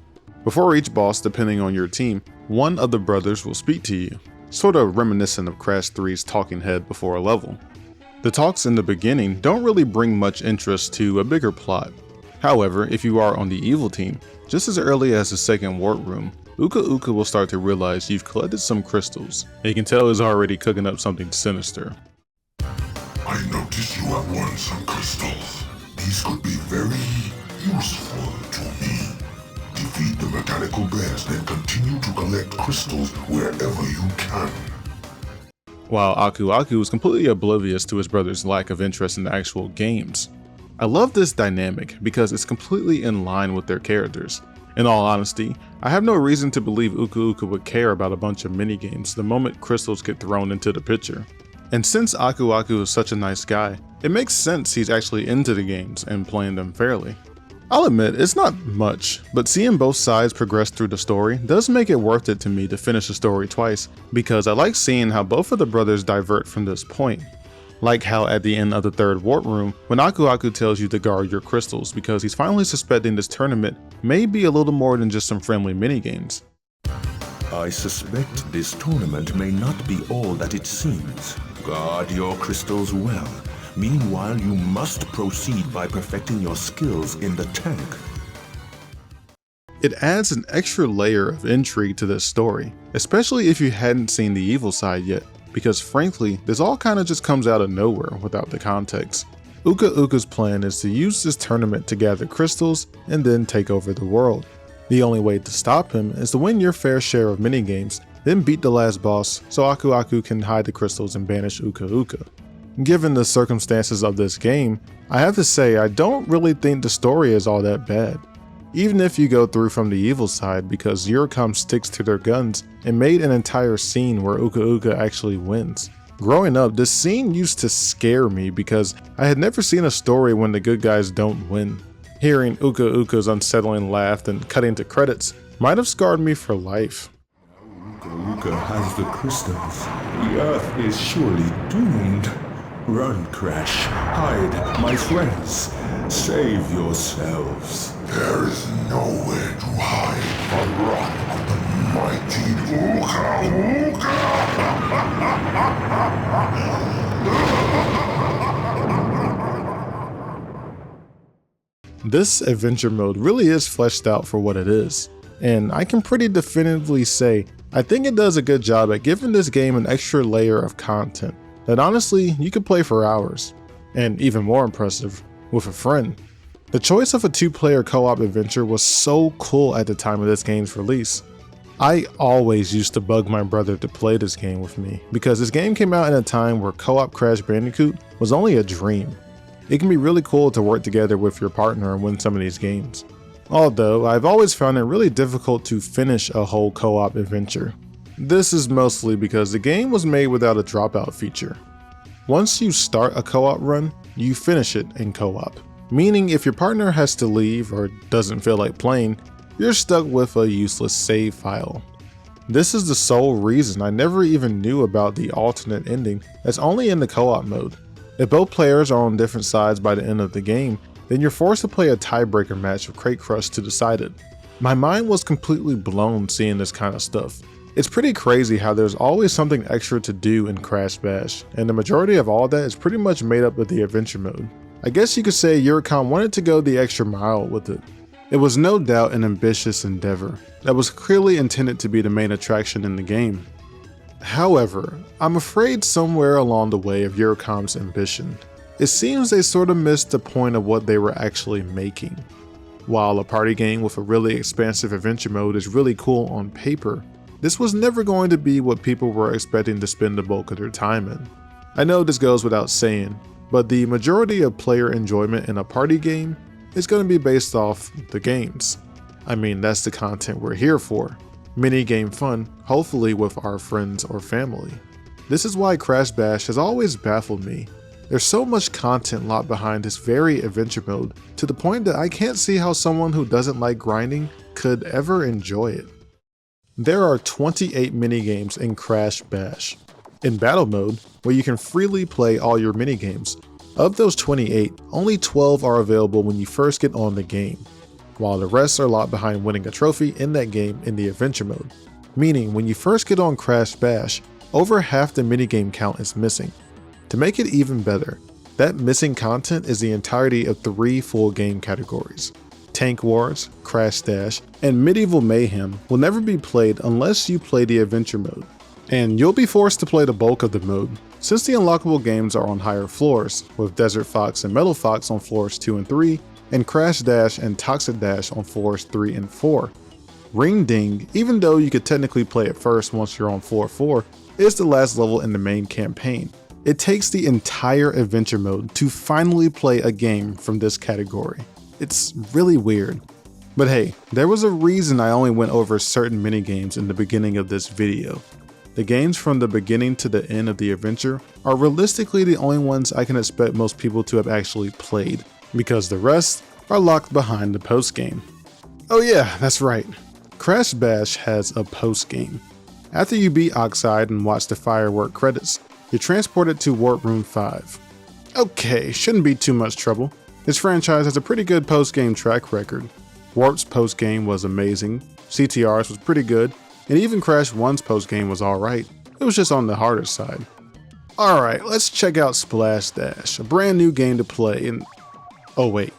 S1: Before each boss, depending on your team, one of the brothers will speak to you, sort of reminiscent of Crash 3's talking head before a level. The talks in the beginning don't really bring much interest to a bigger plot. However, if you are on the evil team, just as early as the second warp room, Uka Uka will start to realize you've collected some crystals, and you can tell he's already cooking up something sinister.
S2: I noticed you have won some crystals. These could be very useful to me. Defeat the mechanical bears, then continue to collect crystals wherever you can.
S1: While Aku Aku is completely oblivious to his brother's lack of interest in the actual games. I love this dynamic because it's completely in line with their characters. In all honesty, I have no reason to believe Uka Uka would care about a bunch of minigames the moment crystals get thrown into the picture. And since Aku Aku is such a nice guy, it makes sense he's actually into the games and playing them fairly. I'll admit, it's not much, but seeing both sides progress through the story does make it worth it to me to finish the story twice, because I like seeing how both of the brothers divert from this point. Like how at the end of the third warp room, when Aku Aku tells you to guard your crystals because he's finally suspecting this tournament may be a little more than just some friendly minigames.
S3: I suspect this tournament may not be all that it seems. Guard your crystals well. Meanwhile, you must proceed by perfecting your skills in the tank.
S1: It adds an extra layer of intrigue to this story, especially if you hadn't seen the evil side yet, because frankly, this all kinda just comes out of nowhere without the context. Uka Uka's plan is to use this tournament to gather crystals and then take over the world. The only way to stop him is to win your fair share of minigames, then beat the last boss so Aku Aku can hide the crystals and banish Uka Uka. Given the circumstances of this game, I have to say I don't really think the story is all that bad. Even if you go through from the evil side, because Yuricom sticks to their guns and made an entire scene where Uka Uka actually wins. Growing up, this scene used to scare me because I had never seen a story when the good guys don't win. Hearing Uka Uka's unsettling laugh and cutting to credits might have scarred me for life.
S3: Uka Uka has the crystals. The Earth is surely doomed. Run, Crash. Hide, my friends. Save yourselves.
S2: There is nowhere to hide from the wrath of the mighty Uka Uka!
S1: This adventure mode really is fleshed out for what it is, and I can pretty definitively say I think it does a good job at giving this game an extra layer of content that honestly you could play for hours, and even more impressive, with a friend. The choice of a 2-player co-op adventure was so cool at the time of this game's release. I always used to bug my brother to play this game with me, because this game came out in a time where co-op Crash Bandicoot was only a dream. It can be really cool to work together with your partner and win some of these games. Although, I've always found it really difficult to finish a whole co-op adventure. This is mostly because the game was made without a dropout feature. Once you start a co-op run, you finish it in co-op. Meaning if your partner has to leave or doesn't feel like playing, you're stuck with a useless save file. This is the sole reason I never even knew about the alternate ending that's only in the co-op mode. If both players are on different sides by the end of the game, then you're forced to play a tiebreaker match with Crate Crush to decide it. My mind was completely blown seeing this kind of stuff. It's pretty crazy how there's always something extra to do in Crash Bash, and the majority of all that is pretty much made up with the adventure mode. I guess you could say Yuricom wanted to go the extra mile with it. It was no doubt an ambitious endeavor that was clearly intended to be the main attraction in the game. However, I'm afraid somewhere along the way of Yuricom's ambition, it seems they sort of missed the point of what they were actually making. While a party game with a really expansive adventure mode is really cool on paper, this was never going to be what people were expecting to spend the bulk of their time in. I know this goes without saying, but the majority of player enjoyment in a party game is going to be based off the games. I mean, that's the content we're here for. Minigame fun, hopefully with our friends or family. This is why Crash Bash has always baffled me. There's so much content locked behind this very adventure mode, to the point that I can't see how someone who doesn't like grinding could ever enjoy it. There are 28 minigames in Crash Bash. In battle mode, where you can freely play all your minigames, of those 28, only 12 are available when you first get on the game, while the rest are locked behind winning a trophy in that game in the adventure mode. Meaning, when you first get on Crash Bash, over half the minigame count is missing. To make it even better, that missing content is the entirety of 3 full game categories. Tank Wars, Crash Dash, and Medieval Mayhem will never be played unless you play the adventure mode. And you'll be forced to play the bulk of the mode, since the unlockable games are on higher floors, with Desert Fox and Metal Fox on floors 2 and 3, and Crash Dash and Toxic Dash on floors 3 and 4. Ring Ding, even though you could technically play it first once you're on floor 4, is the last level in the main campaign. It takes the entire adventure mode to finally play a game from this category. It's really weird. But hey, there was a reason I only went over certain minigames in the beginning of this video. The games from the beginning to the end of the adventure are realistically the only ones I can expect most people to have actually played, because the rest are locked behind the post-game. Oh yeah, that's right. Crash Bash has a post-game. After you beat Oxide and watch the firework credits, you're transported to Warp Room 5. Okay, shouldn't be too much trouble. This franchise has a pretty good post-game track record. Warp's post-game was amazing, CTR's was pretty good, and even Crash 1's post-game was alright. It was just on the harder side. Alright, let's check out Splash Dash, a brand new game to play, and oh wait,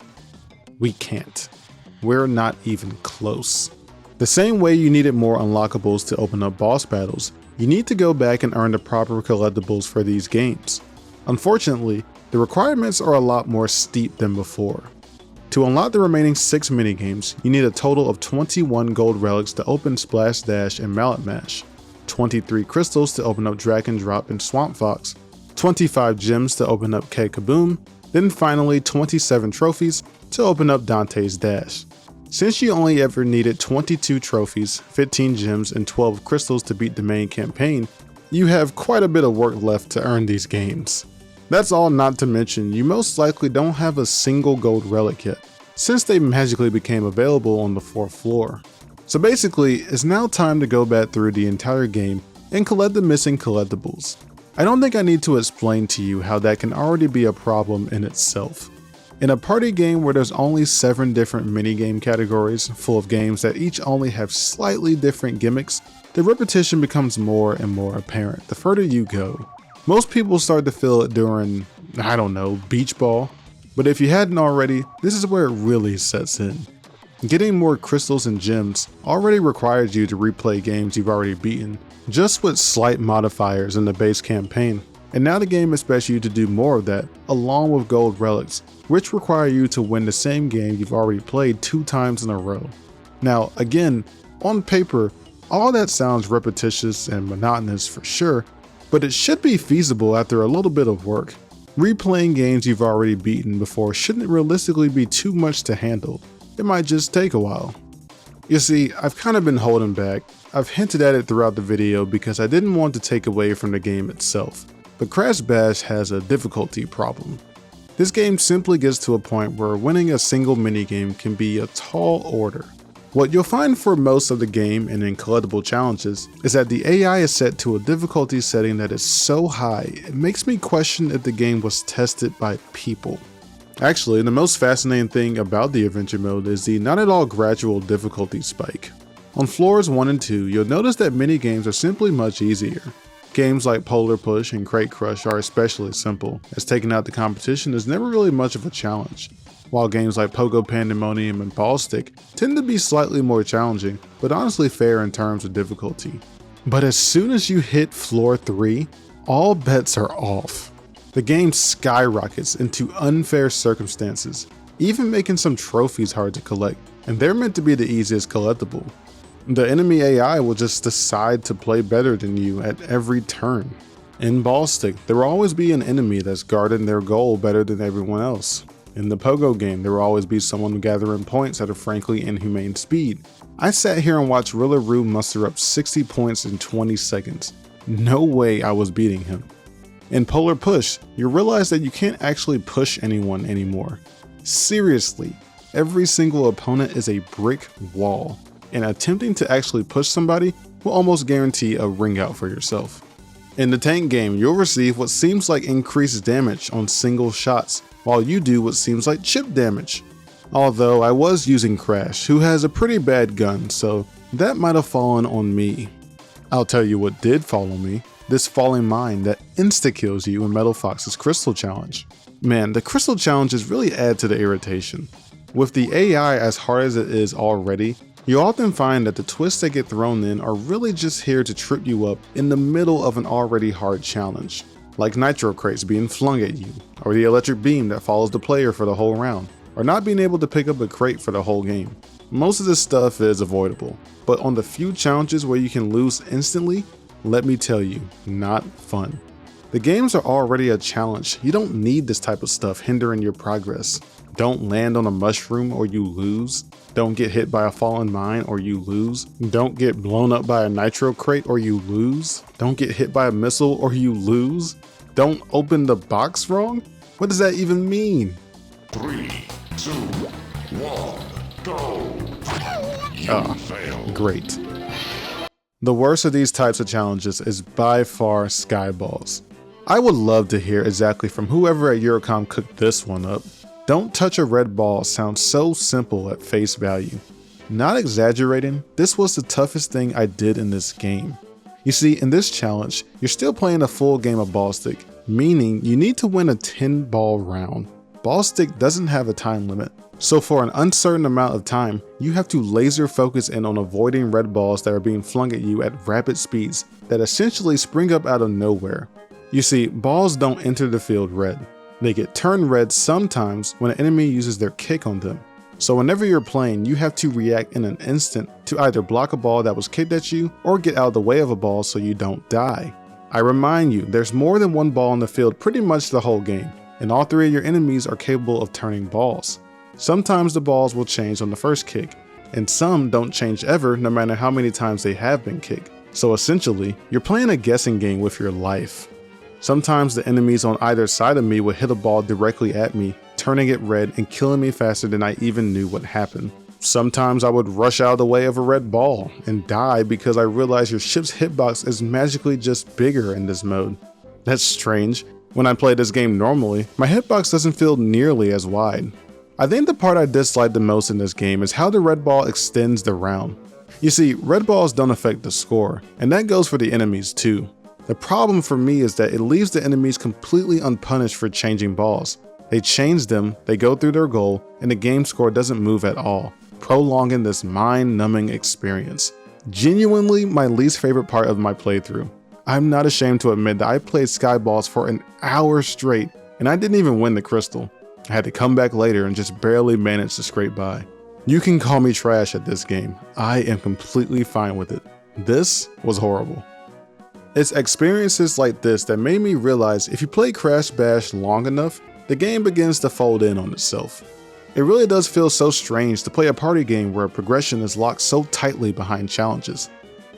S1: we can't. We're not even close. The same way you needed more unlockables to open up boss battles, you need to go back and earn the proper collectibles for these games. Unfortunately, the requirements are a lot more steep than before. To unlock the remaining 6 minigames, you need a total of 21 gold relics to open Splash Dash and Mallet Mash, 23 crystals to open up Drag and Drop and Swamp Fox, 25 gems to open up K-Kaboom, then finally 27 trophies to open up Dante's Dash. Since you only ever needed 22 trophies, 15 gems, and 12 crystals to beat the main campaign, you have quite a bit of work left to earn these games. That's all not to mention you most likely don't have a single gold relic yet, since they magically became available on the 4th floor. So basically, it's now time to go back through the entire game and collect the missing collectibles. I don't think I need to explain to you how that can already be a problem in itself. In a party game where there's only 7 different minigame categories full of games that each only have slightly different gimmicks, the repetition becomes more and more apparent the further you go. Most people start to feel it during, I don't know, beach ball, but if you hadn't already, this is where it really sets in. Getting more crystals and gems already requires you to replay games you've already beaten, just with slight modifiers in the base campaign. And now the game expects you to do more of that, along with gold relics, which require you to win the same game you've already played 2 times in a row. Now, again, on paper, all that sounds repetitious and monotonous for sure, but it should be feasible after a little bit of work. Replaying games you've already beaten before shouldn't realistically be too much to handle. It might just take a while. You see, I've kind of been holding back. I've hinted at it throughout the video because I didn't want to take away from the game itself. But Crash Bash has a difficulty problem. This game simply gets to a point where winning a single minigame can be a tall order. What you'll find for most of the game and in collectible challenges is that the AI is set to a difficulty setting that is so high, it makes me question if the game was tested by people. Actually, the most fascinating thing about the adventure mode is the not at all gradual difficulty spike. On floors 1 and 2, you'll notice that minigames are simply much easier. Games like Polar Push and Crate Crush are especially simple, as taking out the competition is never really much of a challenge, while games like Pogo Pandemonium and Ball Stick tend to be slightly more challenging, but honestly fair in terms of difficulty. But as soon as you hit floor 3, all bets are off. The game skyrockets into unfair circumstances, even making some trophies hard to collect, and they're meant to be the easiest collectible. The enemy AI will just decide to play better than you at every turn. In Ball Stick, there will always be an enemy that's guarding their goal better than everyone else. In the pogo game, there will always be someone gathering points at a frankly inhumane speed. I sat here and watched Rillaru muster up 60 points in 20 seconds. No way I was beating him. In Polar Push, you realize that you can't actually push anyone anymore. Seriously, every single opponent is a brick wall, and attempting to actually push somebody will almost guarantee a ring out for yourself. In the tank game, you'll receive what seems like increased damage on single shots, while you do what seems like chip damage. Although I was using Crash, who has a pretty bad gun, so that might have fallen on me. I'll tell you what did fall on me, this falling mine that insta-kills you in Metal Fox's Crystal Challenge. Man, the Crystal Challenges really add to the irritation. With the AI as hard as it is already, you often find that the twists that get thrown in are really just here to trip you up in the middle of an already hard challenge, like nitro crates being flung at you, or the electric beam that follows the player for the whole round, or not being able to pick up a crate for the whole game. Most of this stuff is avoidable, but on the few challenges where you can lose instantly, let me tell you, not fun. The games are already a challenge. You don't need this type of stuff hindering your progress. Don't land on a mushroom or you lose. Don't get hit by a fallen mine or you lose. Don't get blown up by a nitro crate or you lose. Don't get hit by a missile or you lose. Don't open the box wrong? What does that even mean?
S2: 3, 2, 1, go! You failed.
S1: Great. The worst of these types of challenges is by far Skyballs. I would love to hear exactly from whoever at Eurocom cooked this one up. Don't touch a red ball sounds so simple at face value. Not exaggerating, this was the toughest thing I did in this game. You see, in this challenge, you're still playing a full game of ball stick, meaning you need to win a 10-ball round. Ball stick doesn't have a time limit, so for an uncertain amount of time, you have to laser focus in on avoiding red balls that are being flung at you at rapid speeds that essentially spring up out of nowhere. You see, balls don't enter the field red. They get turned red sometimes when an enemy uses their kick on them. So whenever you're playing, you have to react in an instant to either block a ball that was kicked at you or get out of the way of a ball so you don't die. I remind you, there's more than one ball in the field pretty much the whole game, and all three of your enemies are capable of turning balls. Sometimes the balls will change on the first kick, and some don't change ever no matter how many times they have been kicked. So essentially, you're playing a guessing game with your life. Sometimes the enemies on either side of me would hit a ball directly at me, turning it red and killing me faster than I even knew what happened. Sometimes I would rush out of the way of a red ball and die because I realized your ship's hitbox is magically just bigger in this mode. That's strange. When I play this game normally, my hitbox doesn't feel nearly as wide. I think the part I dislike the most in this game is how the red ball extends the round. You see, red balls don't affect the score, and that goes for the enemies too. The problem for me is that it leaves the enemies completely unpunished for changing balls. They change them, they go through their goal, and the game score doesn't move at all, prolonging this mind-numbing experience. Genuinely my least favorite part of my playthrough. I'm not ashamed to admit that I played Skyballs for an hour straight, and I didn't even win the crystal. I had to come back later and just barely manage to scrape by. You can call me trash at this game. I am completely fine with it. This was horrible. It's experiences like this that made me realize if you play Crash Bash long enough, the game begins to fold in on itself. It really does feel so strange to play a party game where progression is locked so tightly behind challenges.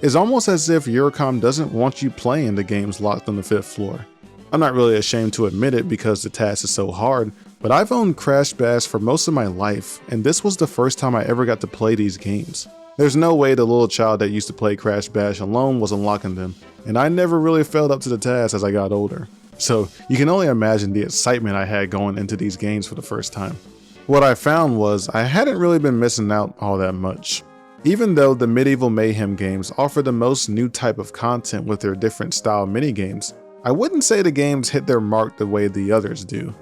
S1: It's almost as if Eurocom doesn't want you playing the games locked on the 5th floor. I'm not really ashamed to admit it because the task is so hard, but I've owned Crash Bash for most of my life, and this was the first time I ever got to play these games. There's no way the little child that used to play Crash Bash alone was unlocking them, and I never really felt up to the task as I got older. So you can only imagine the excitement I had going into these games for the first time. What I found was I hadn't really been missing out all that much. Even though the Medieval Mayhem games offer the most new type of content with their different style minigames, I wouldn't say the games hit their mark the way the others do.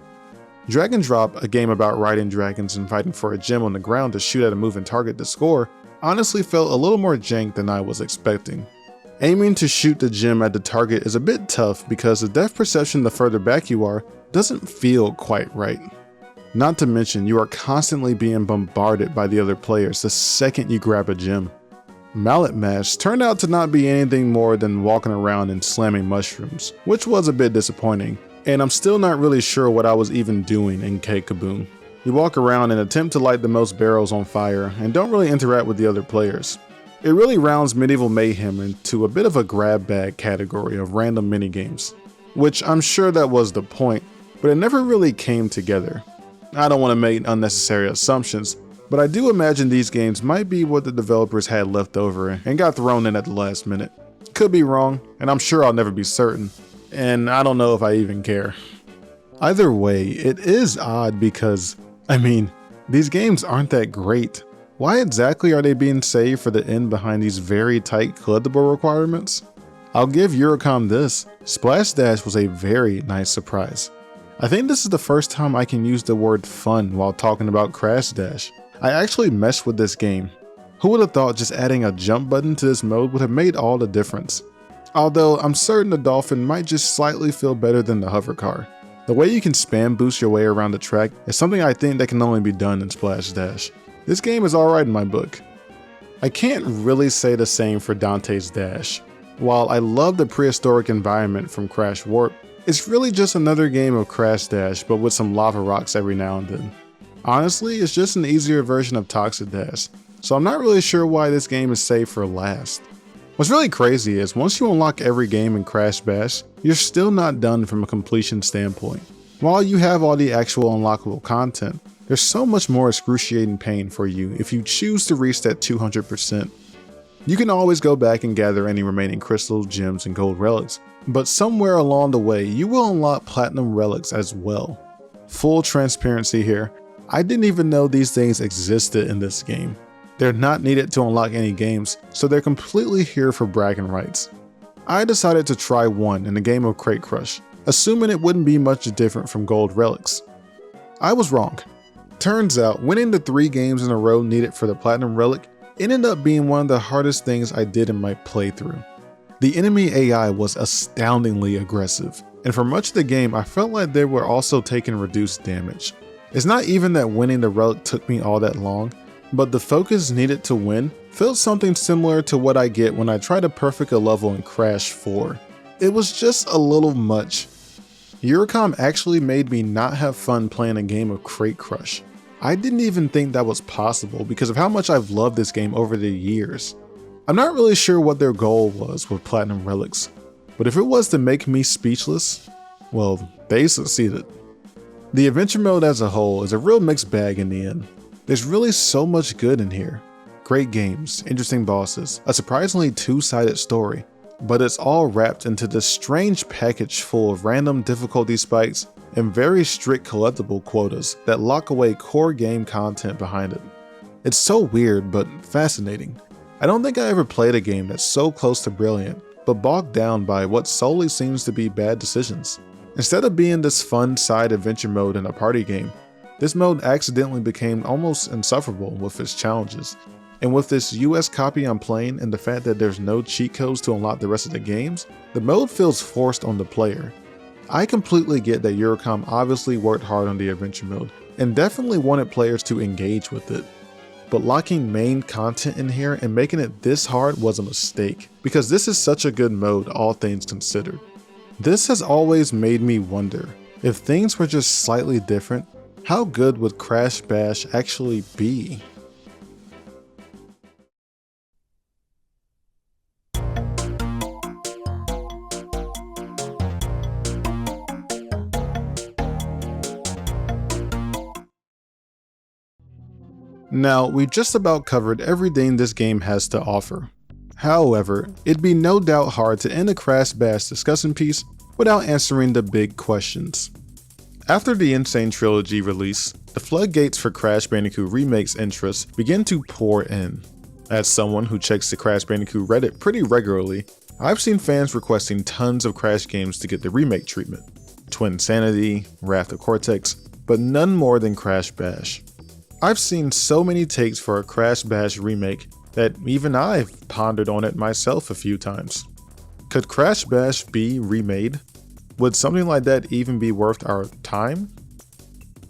S1: Drag and Drop, a game about riding dragons and fighting for a gem on the ground to shoot at a moving target to score, honestly felt a little more jank than I was expecting. Aiming to shoot the gem at the target is a bit tough because the depth perception the further back you are doesn't feel quite right. Not to mention you are constantly being bombarded by the other players the second you grab a gem. Mallet Mash turned out to not be anything more than walking around and slamming mushrooms, which was a bit disappointing, and I'm still not really sure what I was even doing in Cake Kaboom. You walk around and attempt to light the most barrels on fire and don't really interact with the other players. It really rounds Medieval Mayhem into a bit of a grab bag category of random minigames, which I'm sure that was the point, but it never really came together. I don't want to make unnecessary assumptions, but I do imagine these games might be what the developers had left over and got thrown in at the last minute. Could be wrong, and I'm sure I'll never be certain, and I don't know if I even care. Either way, it is odd because, these games aren't that great. Why exactly are they being saved for the end behind these very tight collectible requirements? I'll give Eurocom this, Splash Dash was a very nice surprise. I think this is the first time I can use the word fun while talking about Crash Dash. I actually meshed with this game. Who would have thought just adding a jump button to this mode would have made all the difference? Although I'm certain the Dolphin might just slightly feel better than the hover car. The way you can spam boost your way around the track is something I think that can only be done in Splash Dash. This game is alright in my book. I can't really say the same for Dante's Dash. While I love the prehistoric environment from Crash Warp, it's really just another game of Crash Dash but with some lava rocks every now and then. Honestly, it's just an easier version of Toxic Dash, so I'm not really sure why this game is saved for last. What's really crazy is once you unlock every game in Crash Bash, you're still not done from a completion standpoint. While you have all the actual unlockable content, there's so much more excruciating pain for you if you choose to reach that 200%. You can always go back and gather any remaining crystals, gems, and gold relics, but somewhere along the way you will unlock platinum relics as well. Full transparency here, I didn't even know these things existed in this game. They're not needed to unlock any games, so they're completely here for bragging rights. I decided to try one in a game of Crate Crush, assuming it wouldn't be much different from gold relics. I was wrong. Turns out, winning the 3 games in a row needed for the platinum relic ended up being one of the hardest things I did in my playthrough. The enemy AI was astoundingly aggressive, and for much of the game I felt like they were also taking reduced damage. It's not even that winning the relic took me all that long, but the focus needed to win felt something similar to what I get when I try to perfect a level in Crash 4. It was just a little much. Eurocom actually made me not have fun playing a game of Crate Crush. I didn't even think that was possible because of how much I've loved this game over the years. I'm not really sure what their goal was with Platinum Relics, but if it was to make me speechless, well, they succeeded. The adventure mode as a whole is a real mixed bag in the end. There's really so much good in here. Great games, interesting bosses, a surprisingly two-sided story, but it's all wrapped into this strange package full of random difficulty spikes and very strict collectible quotas that lock away core game content behind it. It's so weird but fascinating. I don't think I ever played a game that's so close to brilliant, but bogged down by what solely seems to be bad decisions. Instead of being this fun side adventure mode in a party game, this mode accidentally became almost insufferable with its challenges. And with this US copy I'm playing and the fact that there's no cheat codes to unlock the rest of the games, the mode feels forced on the player. I completely get that Eurocom obviously worked hard on the adventure mode and definitely wanted players to engage with it. But locking main content in here and making it this hard was a mistake, because this is such a good mode all things considered. This has always made me wonder, if things were just slightly different, how good would Crash Bash actually be? Now, we've just about covered everything this game has to offer. However, it'd be no doubt hard to end a Crash Bash discussion piece without answering the big questions. After the Insane Trilogy release, the floodgates for Crash Bandicoot Remake's interest began to pour in. As someone who checks the Crash Bandicoot Reddit pretty regularly, I've seen fans requesting tons of Crash games to get the remake treatment. Twin Insanity, Wrath of Cortex, but none more than Crash Bash. I've seen so many takes for a Crash Bash remake that even I've pondered on it myself a few times. Could Crash Bash be remade? Would something like that even be worth our time?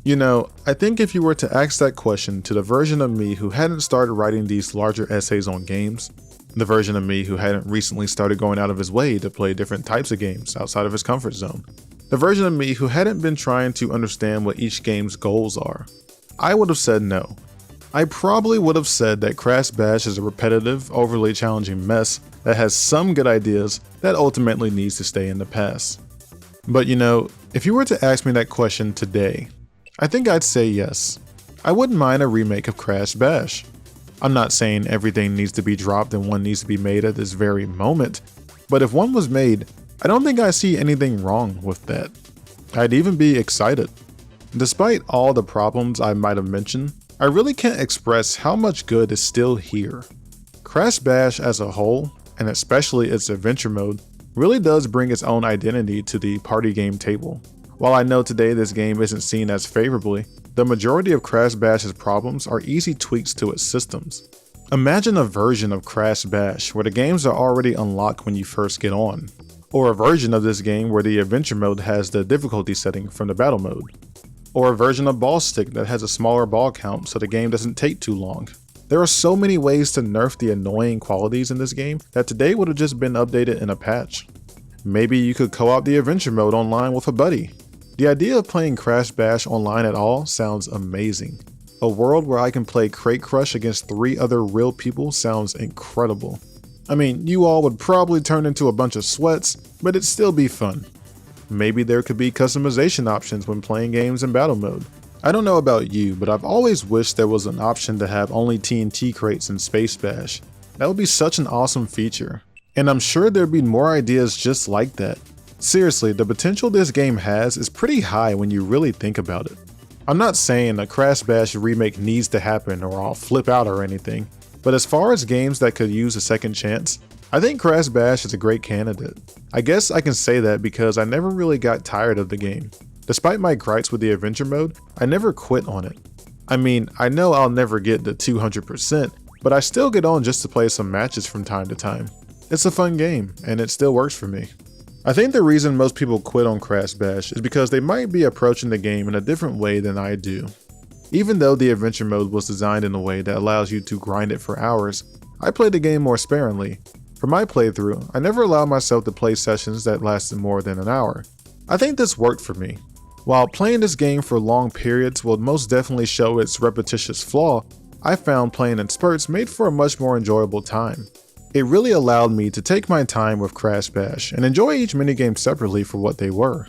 S1: You know, I think if you were to ask that question to the version of me who hadn't started writing these larger essays on games, the version of me who hadn't recently started going out of his way to play different types of games outside of his comfort zone, the version of me who hadn't been trying to understand what each game's goals are, I would have said no. I probably would have said that Crash Bash is a repetitive, overly challenging mess that has some good ideas that ultimately needs to stay in the past. But you know, if you were to ask me that question today, I think I'd say yes. I wouldn't mind a remake of Crash Bash. I'm not saying everything needs to be dropped and one needs to be made at this very moment, but if one was made, I don't think I see anything wrong with that. I'd even be excited. Despite all the problems I might have mentioned, I really can't express how much good is still here. Crash Bash as a whole, and especially its adventure mode, really does bring its own identity to the party game table. While I know today this game isn't seen as favorably, the majority of Crash Bash's problems are easy tweaks to its systems. Imagine a version of Crash Bash where the games are already unlocked when you first get on, or a version of this game where the adventure mode has the difficulty setting from the battle mode, or a version of Ball Stick that has a smaller ball count so the game doesn't take too long. There are so many ways to nerf the annoying qualities in this game that today would have just been updated in a patch. Maybe you could co-op the adventure mode online with a buddy. The idea of playing Crash Bash online at all sounds amazing. A world where I can play Crate Crush against 3 other real people sounds incredible. I mean, you all would probably turn into a bunch of sweats, but it'd still be fun. Maybe there could be customization options when playing games in battle mode. I don't know about you, but I've always wished there was an option to have only TNT crates in Space Bash. That would be such an awesome feature. And I'm sure there'd be more ideas just like that. Seriously, the potential this game has is pretty high when you really think about it. I'm not saying a Crash Bash remake needs to happen or I'll flip out or anything, but as far as games that could use a second chance, I think Crash Bash is a great candidate. I guess I can say that because I never really got tired of the game. Despite my gripes with the adventure mode, I never quit on it. I mean, I know I'll never get the 200%, but I still get on just to play some matches from time to time. It's a fun game, and it still works for me. I think the reason most people quit on Crash Bash is because they might be approaching the game in a different way than I do. Even though the adventure mode was designed in a way that allows you to grind it for hours, I played the game more sparingly. For my playthrough, I never allowed myself to play sessions that lasted more than an hour. I think this worked for me. While playing this game for long periods will most definitely show its repetitious flaw, I found playing in spurts made for a much more enjoyable time. It really allowed me to take my time with Crash Bash and enjoy each minigame separately for what they were.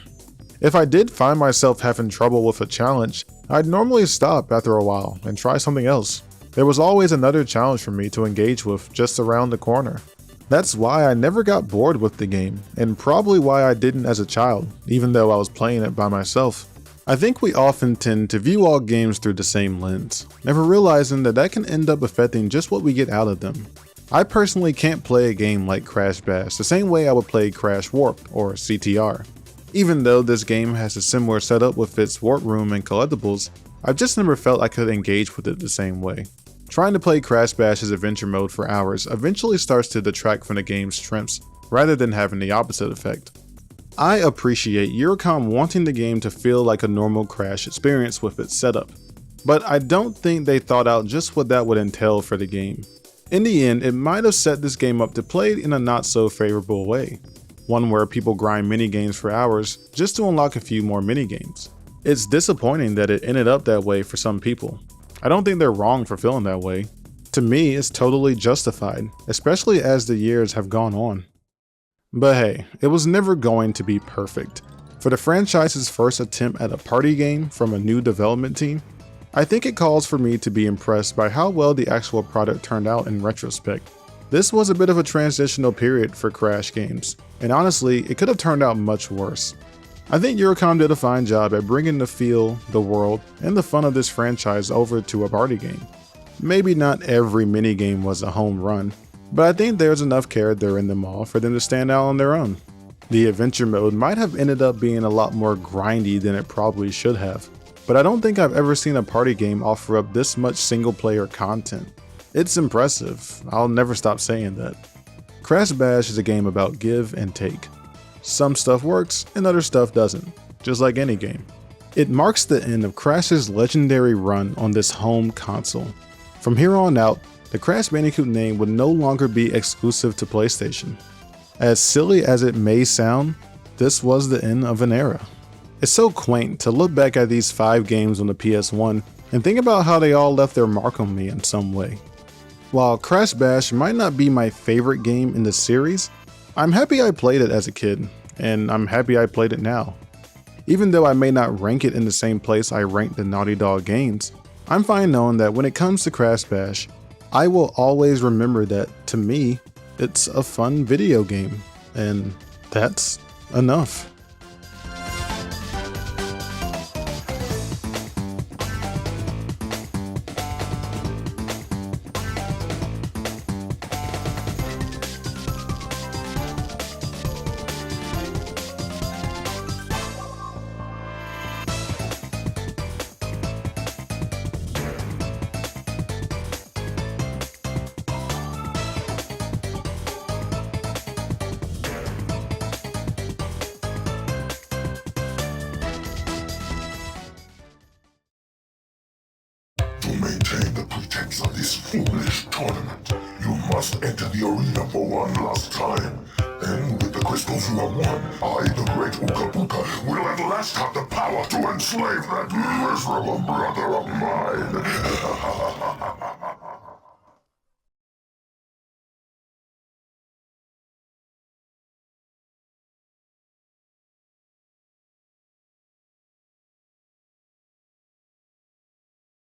S1: If I did find myself having trouble with a challenge, I'd normally stop after a while and try something else. There was always another challenge for me to engage with just around the corner. That's why I never got bored with the game, and probably why I didn't as a child, even though I was playing it by myself. I think we often tend to view all games through the same lens, never realizing that that can end up affecting just what we get out of them. I personally can't play a game like Crash Bash the same way I would play Crash Warp or CTR. Even though this game has a similar setup with its warp room and collectibles, I've just never felt I could engage with it the same way. Trying to play Crash Bash's adventure mode for hours eventually starts to detract from the game's strengths rather than having the opposite effect. I appreciate Yorm wanting the game to feel like a normal Crash experience with its setup, but I don't think they thought out just what that would entail for the game. In the end, it might have set this game up to play in a not so favorable way, one where people grind minigames for hours just to unlock a few more minigames. It's disappointing that it ended up that way for some people. I don't think they're wrong for feeling that way. To me, it's totally justified, especially as the years have gone on. But hey, it was never going to be perfect. For the franchise's first attempt at a party game from a new development team, I think it calls for me to be impressed by how well the actual product turned out in retrospect. This was a bit of a transitional period for Crash games, and honestly, it could have turned out much worse. I think Yorm did a fine job at bringing the feel, the world, and the fun of this franchise over to a party game. Maybe not every minigame was a home run, but I think there's enough character in them all for them to stand out on their own. The adventure mode might have ended up being a lot more grindy than it probably should have, but I don't think I've ever seen a party game offer up this much single player content. It's impressive, I'll never stop saying that. Crash Bash is a game about give and take. Some stuff works and other stuff doesn't, just like any game. It marks the end of Crash's legendary run on this home console. From here on out, the Crash Bandicoot name would no longer be exclusive to PlayStation. As silly as it may sound, this was the end of an era. It's so quaint to look back at these 5 games on the PS1 and think about how they all left their mark on me in some way. While Crash Bash might not be my favorite game in the series, I'm happy I played it as a kid, and I'm happy I played it now. Even though I may not rank it in the same place I rank the Naughty Dog games, I'm fine knowing that when it comes to Crash Bash, I will always remember that, to me, it's a fun video game, and that's enough.
S2: To maintain the pretense of this foolish tournament, you must enter the arena for one last time. Then, with the crystals you have won, I, the great Uka Buka, will at last have the power to enslave that miserable brother of mine.